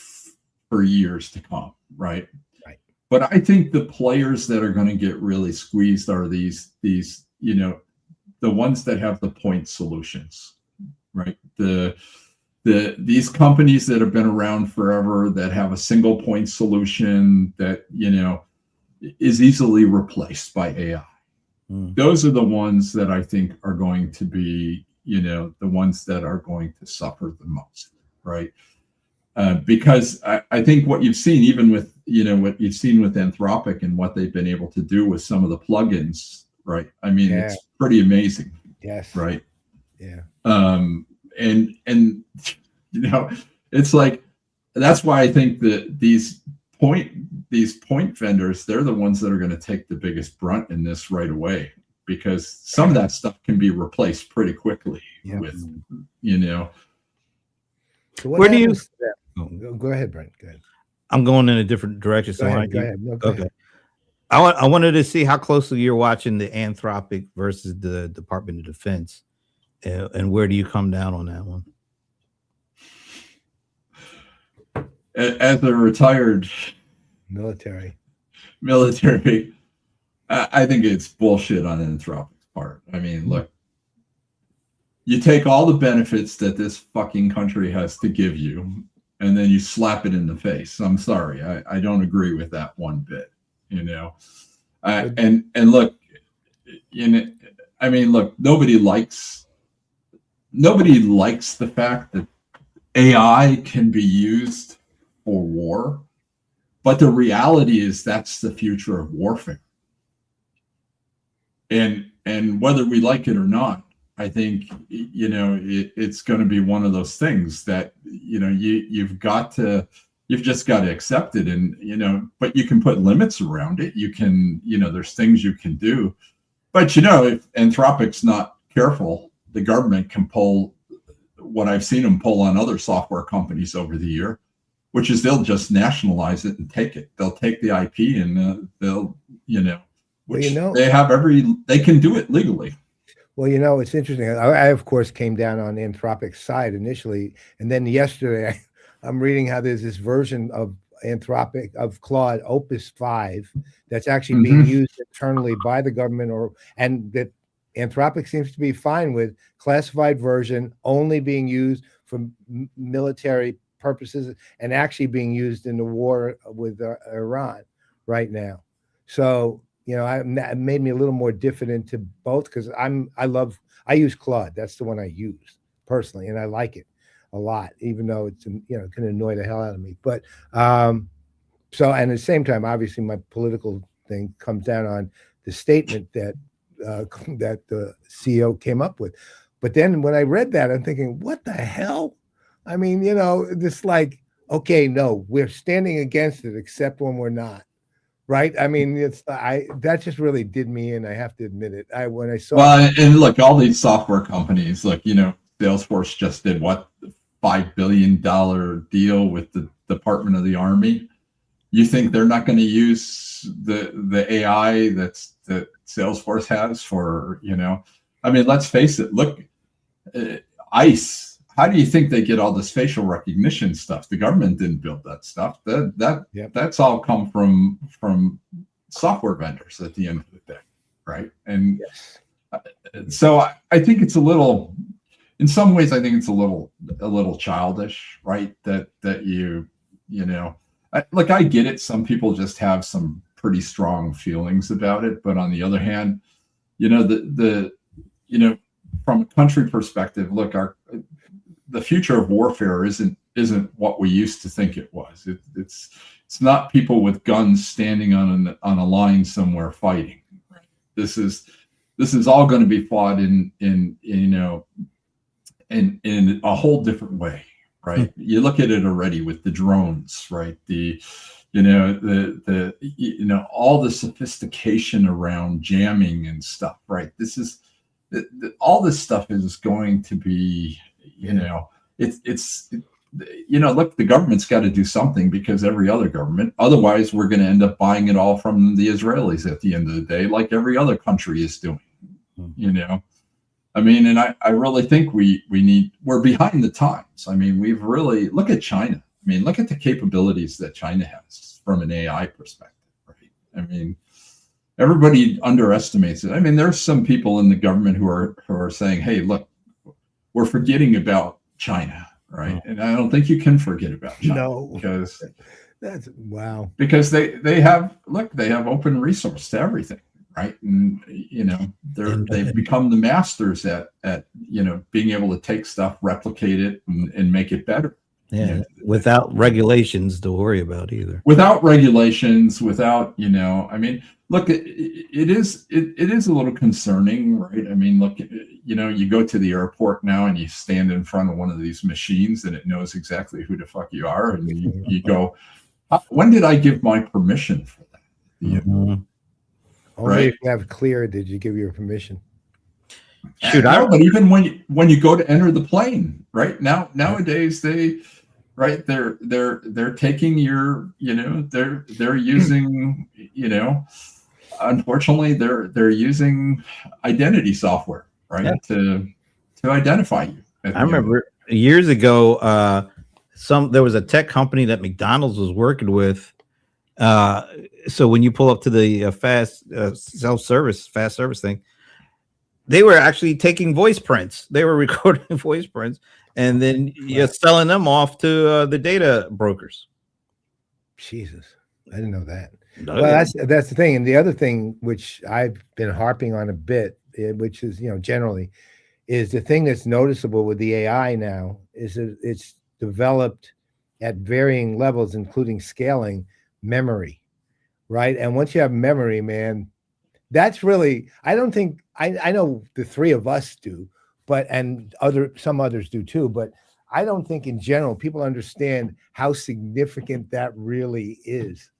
for years to come, right? Right. But I think the players that are going to get really squeezed are these the ones that have the point solutions, right? These companies that have been around forever, that have a single point solution that, you know, is easily replaced by AI. Those are the ones that I think are going to be, you know, the ones that are going to suffer the most, right? Because I think what you've seen, even with, you know, what you've seen with Anthropic and what they've been able to do with some of the plugins, right? I mean, it's pretty amazing. Yes. Right. Yeah. And you know, it's like, that's why I think that these point vendors, they're the ones that are going to take the biggest brunt in this right away, because some of that stuff can be replaced pretty quickly with, you know. So Where do you go ahead, Brent? Go ahead. I'm going in a different direction. Go ahead. No, go ahead. I wanted to see how closely you're watching the Anthropic versus the Department of Defense, and where do you come down on that one? As a retired military, I think it's bullshit on Anthropic's part. I mean, look, you take all the benefits that this fucking country has to give you, and then you slap it in the face. I'm sorry, I don't agree with that one bit. You know, and look, you know, I mean, look, nobody likes the fact that AI can be used for war, but the reality is that's the future of warfare. And whether we like it or not, I think, you know, it's going to be one of those things that, you know, you've just got to accept it. And, you know, but you can put limits around it. You can, you know, there's things you can do, but, you know, if Anthropic's not careful, the government can pull what I've seen them pull on other software companies over the year, which is they'll just nationalize it and take it. They'll take the IP and they'll, you know, which they have they can do it legally. Well, you know, it's interesting. I of course came down on Anthropic's side initially, and then yesterday I'm reading how there's this version of Anthropic of Claude Opus 5 that's actually being used internally by the government, and that Anthropic seems to be fine with classified version only being used for military purposes and actually being used in the war with Iran right now. So, you know, it made me a little more diffident to both, because I use Claude. That's the one I use personally, and I like it a lot, even though it's, you know, can annoy the hell out of me. But so, and at the same time, obviously my political thing comes down on the statement that that the CEO came up with. But then when I read that, I'm thinking, what the hell? I mean, you know, this like, okay, no, we're standing against it, except when we're not. Right. I mean, that just really did me in. I have to admit it. When I saw. Well, and look, all these software companies, like, you know, Salesforce just did what, $5 billion deal with the Department of the Army. You think they're not going to use the AI that Salesforce has for, you know? I mean, let's face it. Look, ICE. How do you think they get all this facial recognition stuff? The government didn't build that stuff. That's all come from software vendors at the end of the day, right? And so I think it's a little, in some ways, I think it's a little childish, right? That you know, look, I get it. Some people just have some pretty strong feelings about it, but on the other hand, you know, you know, from a country perspective, look, the future of warfare isn't what we used to think it was. It's not people with guns standing on a line somewhere fighting. This is all going to be fought in you know, in a whole different way, right? You look at it already with the drones, right? You know, all the sophistication around jamming and stuff, right? All this stuff is going to be, you know, it's you know, look, the government's got to do something, because every other government, otherwise we're going to end up buying it all from the Israelis at the end of the day, like every other country is doing, you know. I mean, and I really think we're behind the times. I mean, we've really, look at China. I mean, look at the capabilities that China has from an AI perspective, right? I mean, everybody underestimates it. I mean, there's some people in the government who are saying, hey, look, we're forgetting about China, right? And I don't think you can forget about China. No. Because That's wow. because they have open resource to everything, right? And you know, they've become the masters at you know, being able to take stuff, replicate it, and make it better. Yeah, You know, without regulations to worry about either. without regulations, without, you know, I mean, look, it is a little concerning, right? I mean, look, you know, you go to the airport now and you stand in front of one of these machines and it knows exactly who the fuck you are, and you go, when did I give my permission for that? You know, Only right? if you have clear did you give your permission. Shoot, but even when you go to enter the plane, right now, nowadays they're taking your, you know, they're using, you know, unfortunately they're using identity software, right, to identify you. I remember years ago, there was a tech company that McDonald's was working with. So when you pull up to the fast service thing, they were actually taking voice prints. They were recording voice prints, and then you're selling them off to the data brokers. Jesus, I didn't know that. Well, that's the thing. And the other thing, which I've been harping on a bit, which is, you know, generally, is the thing that's noticeable with the AI now is that it's developed at varying levels, including scaling memory, right? And once you have memory, man, that's really, I don't think, I know the three of us do, but, and some others do too, but I don't think in general people understand how significant that really is.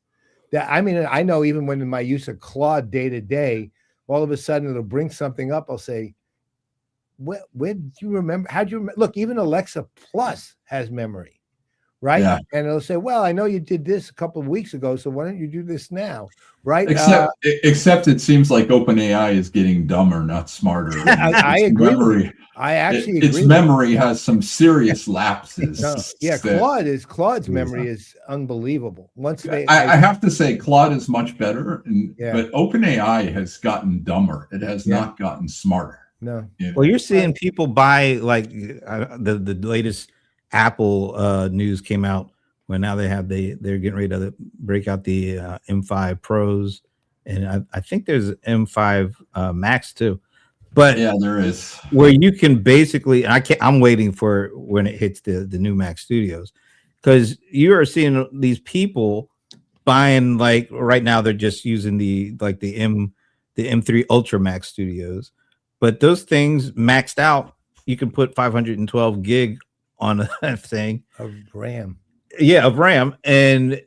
That, I mean, I know even when in my use of Claude day to day, all of a sudden it'll bring something up. I'll say, where do you remember? How'd you remember? Look, even Alexa Plus has memory, right? Yeah. And it'll say, well, I know you did this a couple of weeks ago, so why don't you do this now? Right. Except it seems like OpenAI is getting dumber, not smarter. I agree. Memory, I actually its agree. memory has some serious lapses. Claude's memory is unbelievable. Once I have to say, Claude is much better, but OpenAI has gotten dumber. It has not gotten smarter. No. You know? Well, you're seeing people buy like the latest Apple news came out. When now they're getting ready to break out the M5 Pros, and I think there's M5 Max too. But yeah, there is, where you can basically, I'm waiting for when it hits the new Mac Studios, because you are seeing these people buying, like right now they're just using the M3 Ultra Max Studios, but those things maxed out, you can put 512 gig on that thing of RAM. Yeah, of RAM, and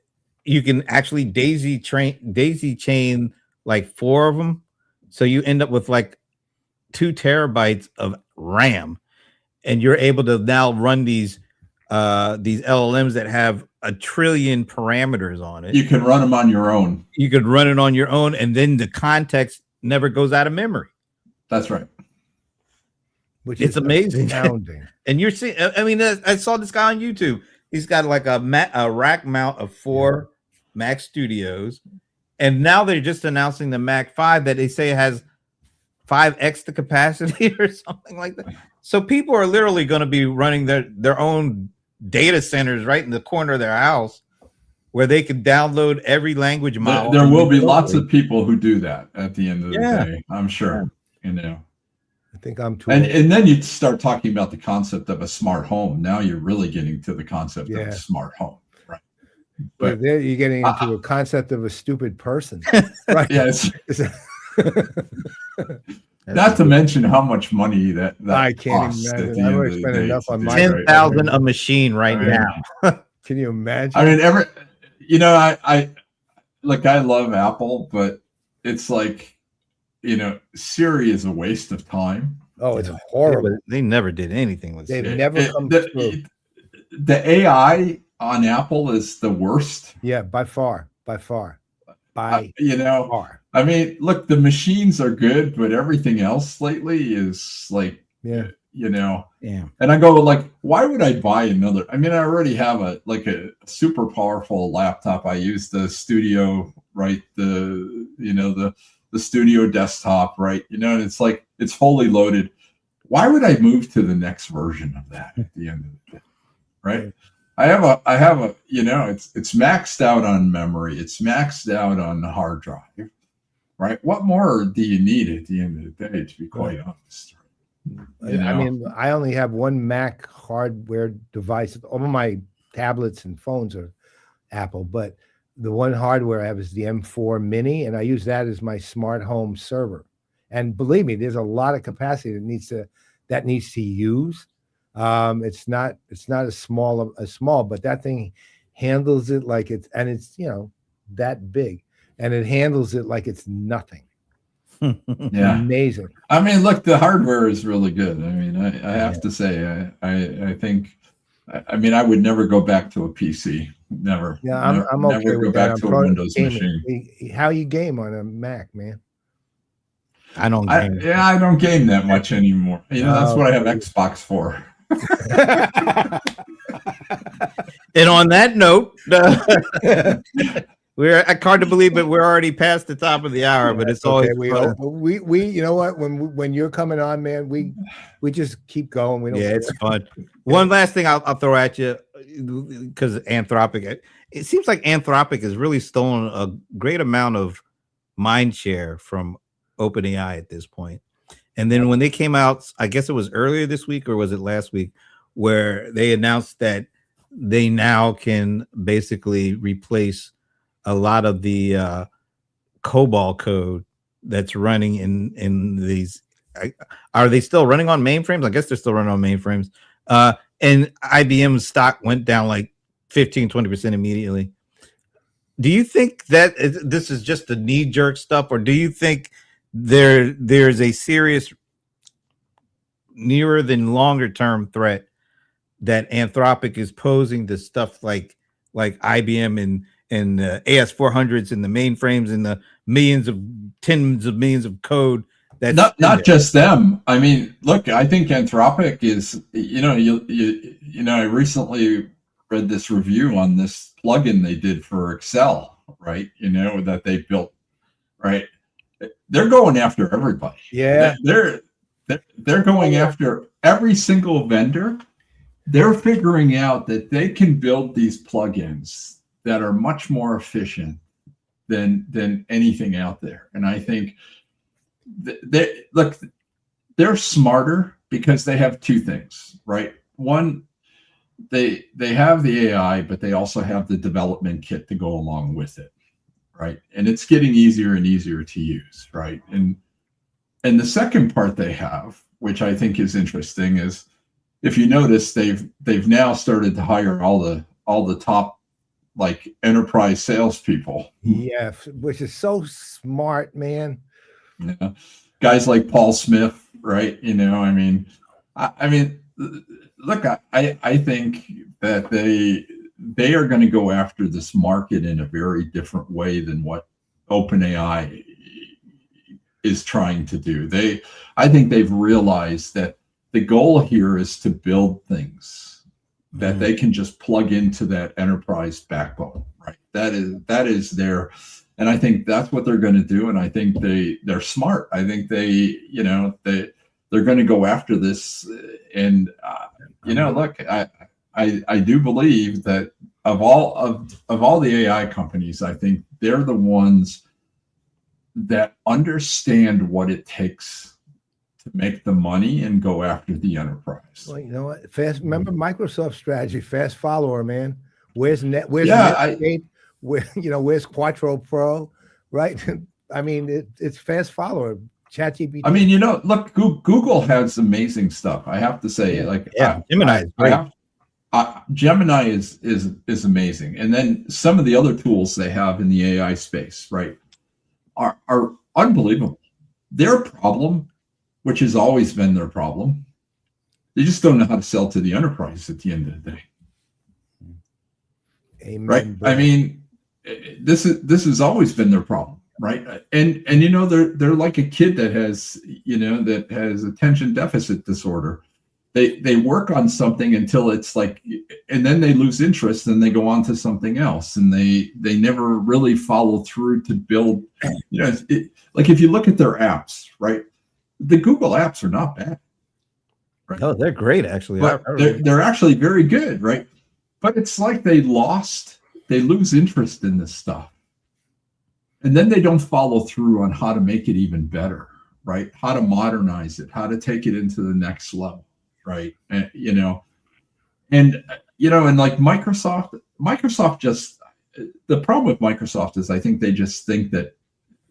you can actually daisy chain like 4 of them, so you end up with like 2 terabytes of RAM, and you're able to now run these LLMs that have 1 trillion parameters on it. You can run them on your own. You could run it on your own, and then the context never goes out of memory. That's right. Which it's amazing. Astounding. And you're seeing, I mean, I saw this guy on YouTube. He's got like a rack mount of 4 Mac Studios, and now they're just announcing the Mac 5 that they say has 5x the capacity or something like that. So people are literally going to be running their own data centers right in the corner of their house, where they can download every language model. There will be lots of people who do that at the end of the day, I'm sure. You know. I think I'm too. And then you start talking about the concept of a smart home. Now you're really getting to the concept of a smart home, right? But there you're getting into a concept of a stupid person, right? Yes. Not to mention how much money that I can't imagine. I've already spent enough on my 10,000 a machine right now. Can you imagine? I mean, I love Apple, but it's like, you know, Siri is a waste of time. Oh, it's horrible. They never did anything with Siri. They've never come through. The AI on Apple is the worst. Yeah, by far. You know, far. I mean, look, the machines are good, but everything else lately is like, you know, and I go like, why would I buy another? I mean, I already have a super powerful laptop. I use the Studio, right? The studio desktop, right? You know, and it's like it's fully loaded. Why would I move to the next version of that at the end of the day, right? I have a, you know, it's maxed out on memory. It's maxed out on the hard drive, right? What more do you need at the end of the day, to be quite honest? You know? I mean, I only have one Mac hardware device. All of my tablets and phones are Apple, but the one hardware I have is the M4 Mini, and I use that as my smart home server. And believe me, there's a lot of capacity that needs to use. It's not a small, but that thing handles it like it's you know, that big, and it handles it like it's nothing. Yeah, amazing. I mean, look, the hardware is really good. I mean, I have to say, I think, I mean, I would never go back to a PC. Never. Yeah, I'm okay never go with back that. to a Windows machine. How you game on a Mac, man? I don't game. I don't game that much anymore. You know, that's what I have Xbox for. And on that note, we're hard to believe, but we're already past the top of the hour. But it's always okay. We you know what, when you're coming on, man, we just keep going. We don't. Yeah, it's fun. One last thing I'll throw at you, because Anthropic, it seems like Anthropic has really stolen a great amount of mind share from OpenAI at this point. And then when they came out, I guess it was earlier this week, or was it last week, where they announced that they now can basically replace a lot of the COBOL code that's running in these. Are they still running on mainframes? I guess they're still running on mainframes. And IBM's stock went down like 15-20% immediately. Do you think that this is just the knee-jerk stuff, or do you think there's a serious, nearer than longer term threat that Anthropic is posing to stuff like IBM and AS400s and the mainframes and the tens of millions of code? That's not just them. I mean, look, I think Anthropic is, you know, I recently read this review on this plugin they did for Excel, right? You know, that they built, right? They're going after everybody. Yeah. They're going after every single vendor. They're figuring out that they can build these plugins that are much more efficient than anything out there. And I think they're smarter because they have two things, right? One, they have the AI, but they also have the development kit to go along with it, right? And it's getting easier and easier to use, right? And the second part they have, which I think is interesting, is if you notice, they've now started to hire all the top like enterprise salespeople. Yeah, which is so smart, man. Yeah. Guys like Paul Smith, right? You know, I mean, look, I think that they are going to go after this market in a very different way than what OpenAI is trying to do. I think they've realized that the goal here is to build things that they can just plug into that enterprise backbone, right? That is their, and I think that's what they're going to do. And I think they're smart. I think they're going to go after this. And you know, look, I do believe that of all the AI companies, I think they're the ones that understand what it takes to make the money and go after the enterprise. Well, you know what? Remember Microsoft's strategy, fast follower, man. Where's where's Quattro Pro, right? I mean, it's fast follower. ChatGPT. I mean, you know, look, Google has amazing stuff. I have to say, Gemini is great. Gemini is amazing, and then some of the other tools they have in the AI space, right, are unbelievable. Their problem, which has always been their problem, they just don't know how to sell to the enterprise at the end of the day. Amen, right? brother. I mean, this has always been their problem, right? And you know, they're like a kid that has attention deficit disorder. they work on something until it's like, and then they lose interest and they go on to something else, and they never really follow through to build. Like if you look at their apps, right? The Google apps are not bad. Right? Oh, they're great, actually. But they're actually very good, right? But it's like they lose interest in this stuff. And then they don't follow through on how to make it even better, right? How to modernize it, how to take it into the next level, right? And like Microsoft just, the problem with Microsoft is I think they just think that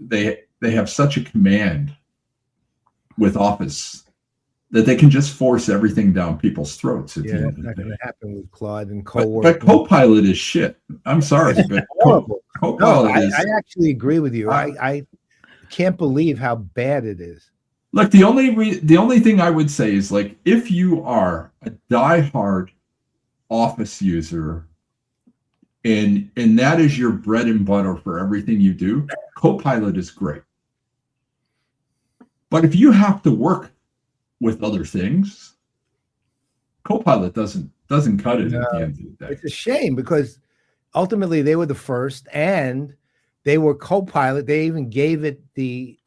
they have such a command with Office that they can just force everything down people's throats. Yeah, it's not going to happen with Claude and Cowork. But Copilot is shit. I'm sorry, but Copilot is. I actually agree with you. I can't believe how bad it is. Look, the only thing I would say is, like, if you are a diehard Office user and that is your bread and butter for everything you do, Copilot is great. But if you have to work with other things, Copilot doesn't cut it at the end of the day. It's a shame because ultimately they were the first, and they were Copilot. They even gave it the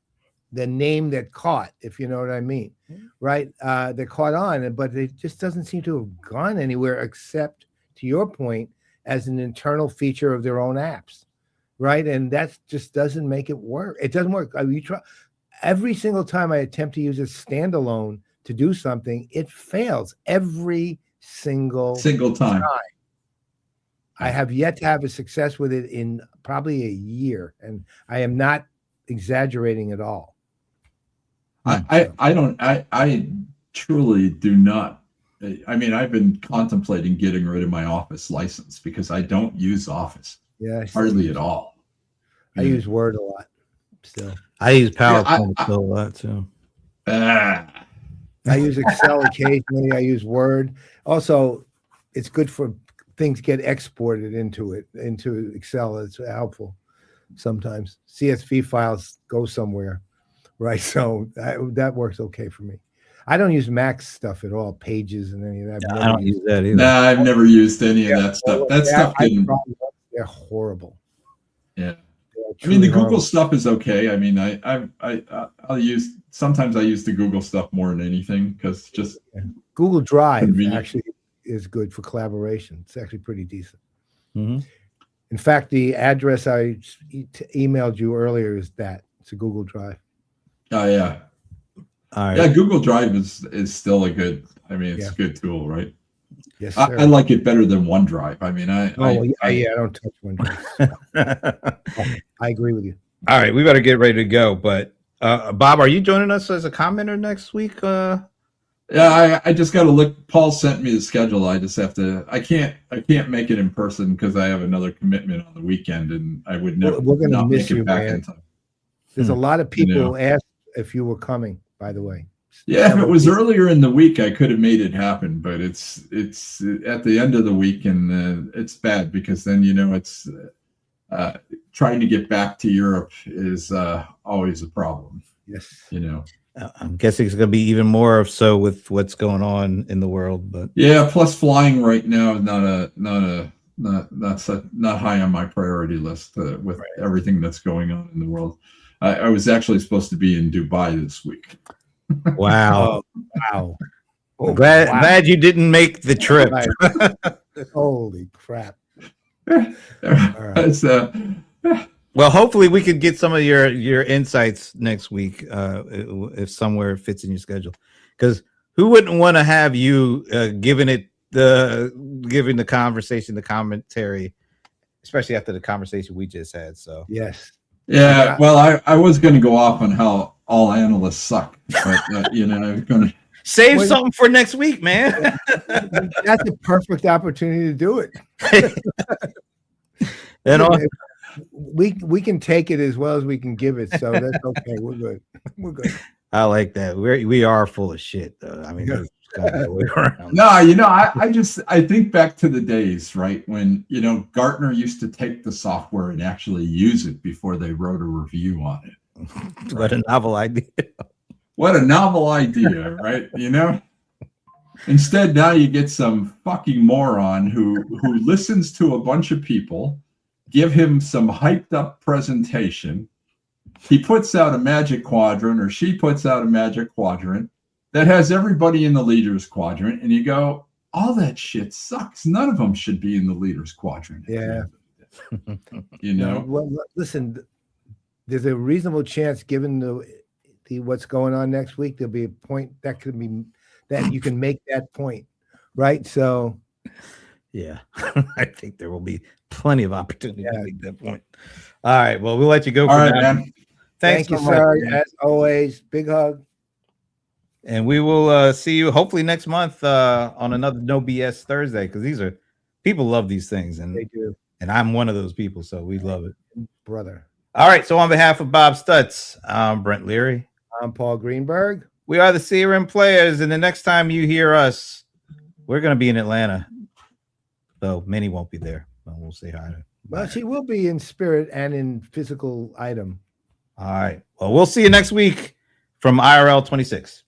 name that caught, if you know what I mean, right? That caught on, but it just doesn't seem to have gone anywhere except, to your point, as an internal feature of their own apps, right? And that just doesn't make it work. It doesn't work. You try. Every single time I attempt to use a standalone to do something, it fails every single time. I have yet to have a success with it in probably a year, and I am not exaggerating at all. I truly do not. I mean, I've been contemplating getting rid of my Office license because I don't use Office. Yeah, hardly at all. I use Word a lot still. I use PowerPoint a lot too. I use Excel occasionally. I use Word. Also, it's good for things get exported into Excel. It's helpful sometimes. CSV files go somewhere, right? So that works okay for me. I don't use Mac stuff at all, Pages and any of that. I don't use that either. Nah, I've never used any of that stuff. That stuff didn't. They're horrible. Yeah. I mean, the Google stuff is okay. I mean, sometimes I use the Google stuff more than anything because just Google Drive actually is good for collaboration. It's actually pretty decent. Mm-hmm. In fact, the address I emailed you earlier is that. It's a Google Drive. Oh yeah. All right. Yeah, Google Drive is still a good. I mean, it's a good tool, right? Yes, sir. I like it better than OneDrive. I mean, I don't touch OneDrive. I agree with you. All right, we better get ready to go. But Bob, are you joining us as a commenter next week? Yeah, I just got to look. Paul sent me the schedule. I just have to. I can't make it in person because I have another commitment on the weekend, and I would never. We're going to miss you, back man. in time. There's a lot of people who asked if you were coming. By the way. Yeah, if it was earlier in the week, I could have made it happen, but it's at the end of the week, and it's bad because then it's trying to get back to Europe is always a problem. Yes, I'm guessing it's going to be even more so with what's going on in the world. But yeah, plus flying right now is not high on my priority list with everything that's going on in the world. I was actually supposed to be in Dubai this week. Wow. Wow. Glad you didn't make the trip. Holy crap. Well, hopefully we could get some of your insights next week if somewhere it fits in your schedule. Because who wouldn't want to have you giving the conversation, the commentary, especially after the conversation we just had. So yes. Yeah, well, I was going to go off on how all analysts suck, but I was going to save something for next week, man. That's a perfect opportunity to do it. And we can take it as well as we can give it, so that's okay. We're good. We're good. I like that. We are full of shit, though. I mean, there's kind of way around. No, I think back to the days, right, when Gartner used to take the software and actually use it before they wrote a review on it. What a novel idea. What a novel idea, right? Instead, now you get some fucking moron who listens to a bunch of people, give him some hyped up presentation. He puts out a magic quadrant, or she puts out a magic quadrant that has everybody in the leaders quadrant, and you go, all that shit sucks. None of them should be in the leaders quadrant. Yeah. You know. Well, listen, there's a reasonable chance, given the what's going on next week, there'll be a point that could be that you can make that point, right? So, yeah, I think there will be plenty of opportunity to make that point. All right, well, we'll let you go. All right, man. Thank you, sir. As always, big hug. And we will see you hopefully next month on another No BS Thursday, because these are people love these things, and they do. And I'm one of those people, so we love it, brother. All right, so on behalf of Bob Stutz, I'm Brent Leary. I'm Paul Greenberg. We are the CRM Playaz, and the next time you hear us, we're going to be in Atlanta. So Minnie won't be there. But we'll say hi to. Well, she will be in spirit and in physical item. All right. Well, we'll see you next week from IRL 26.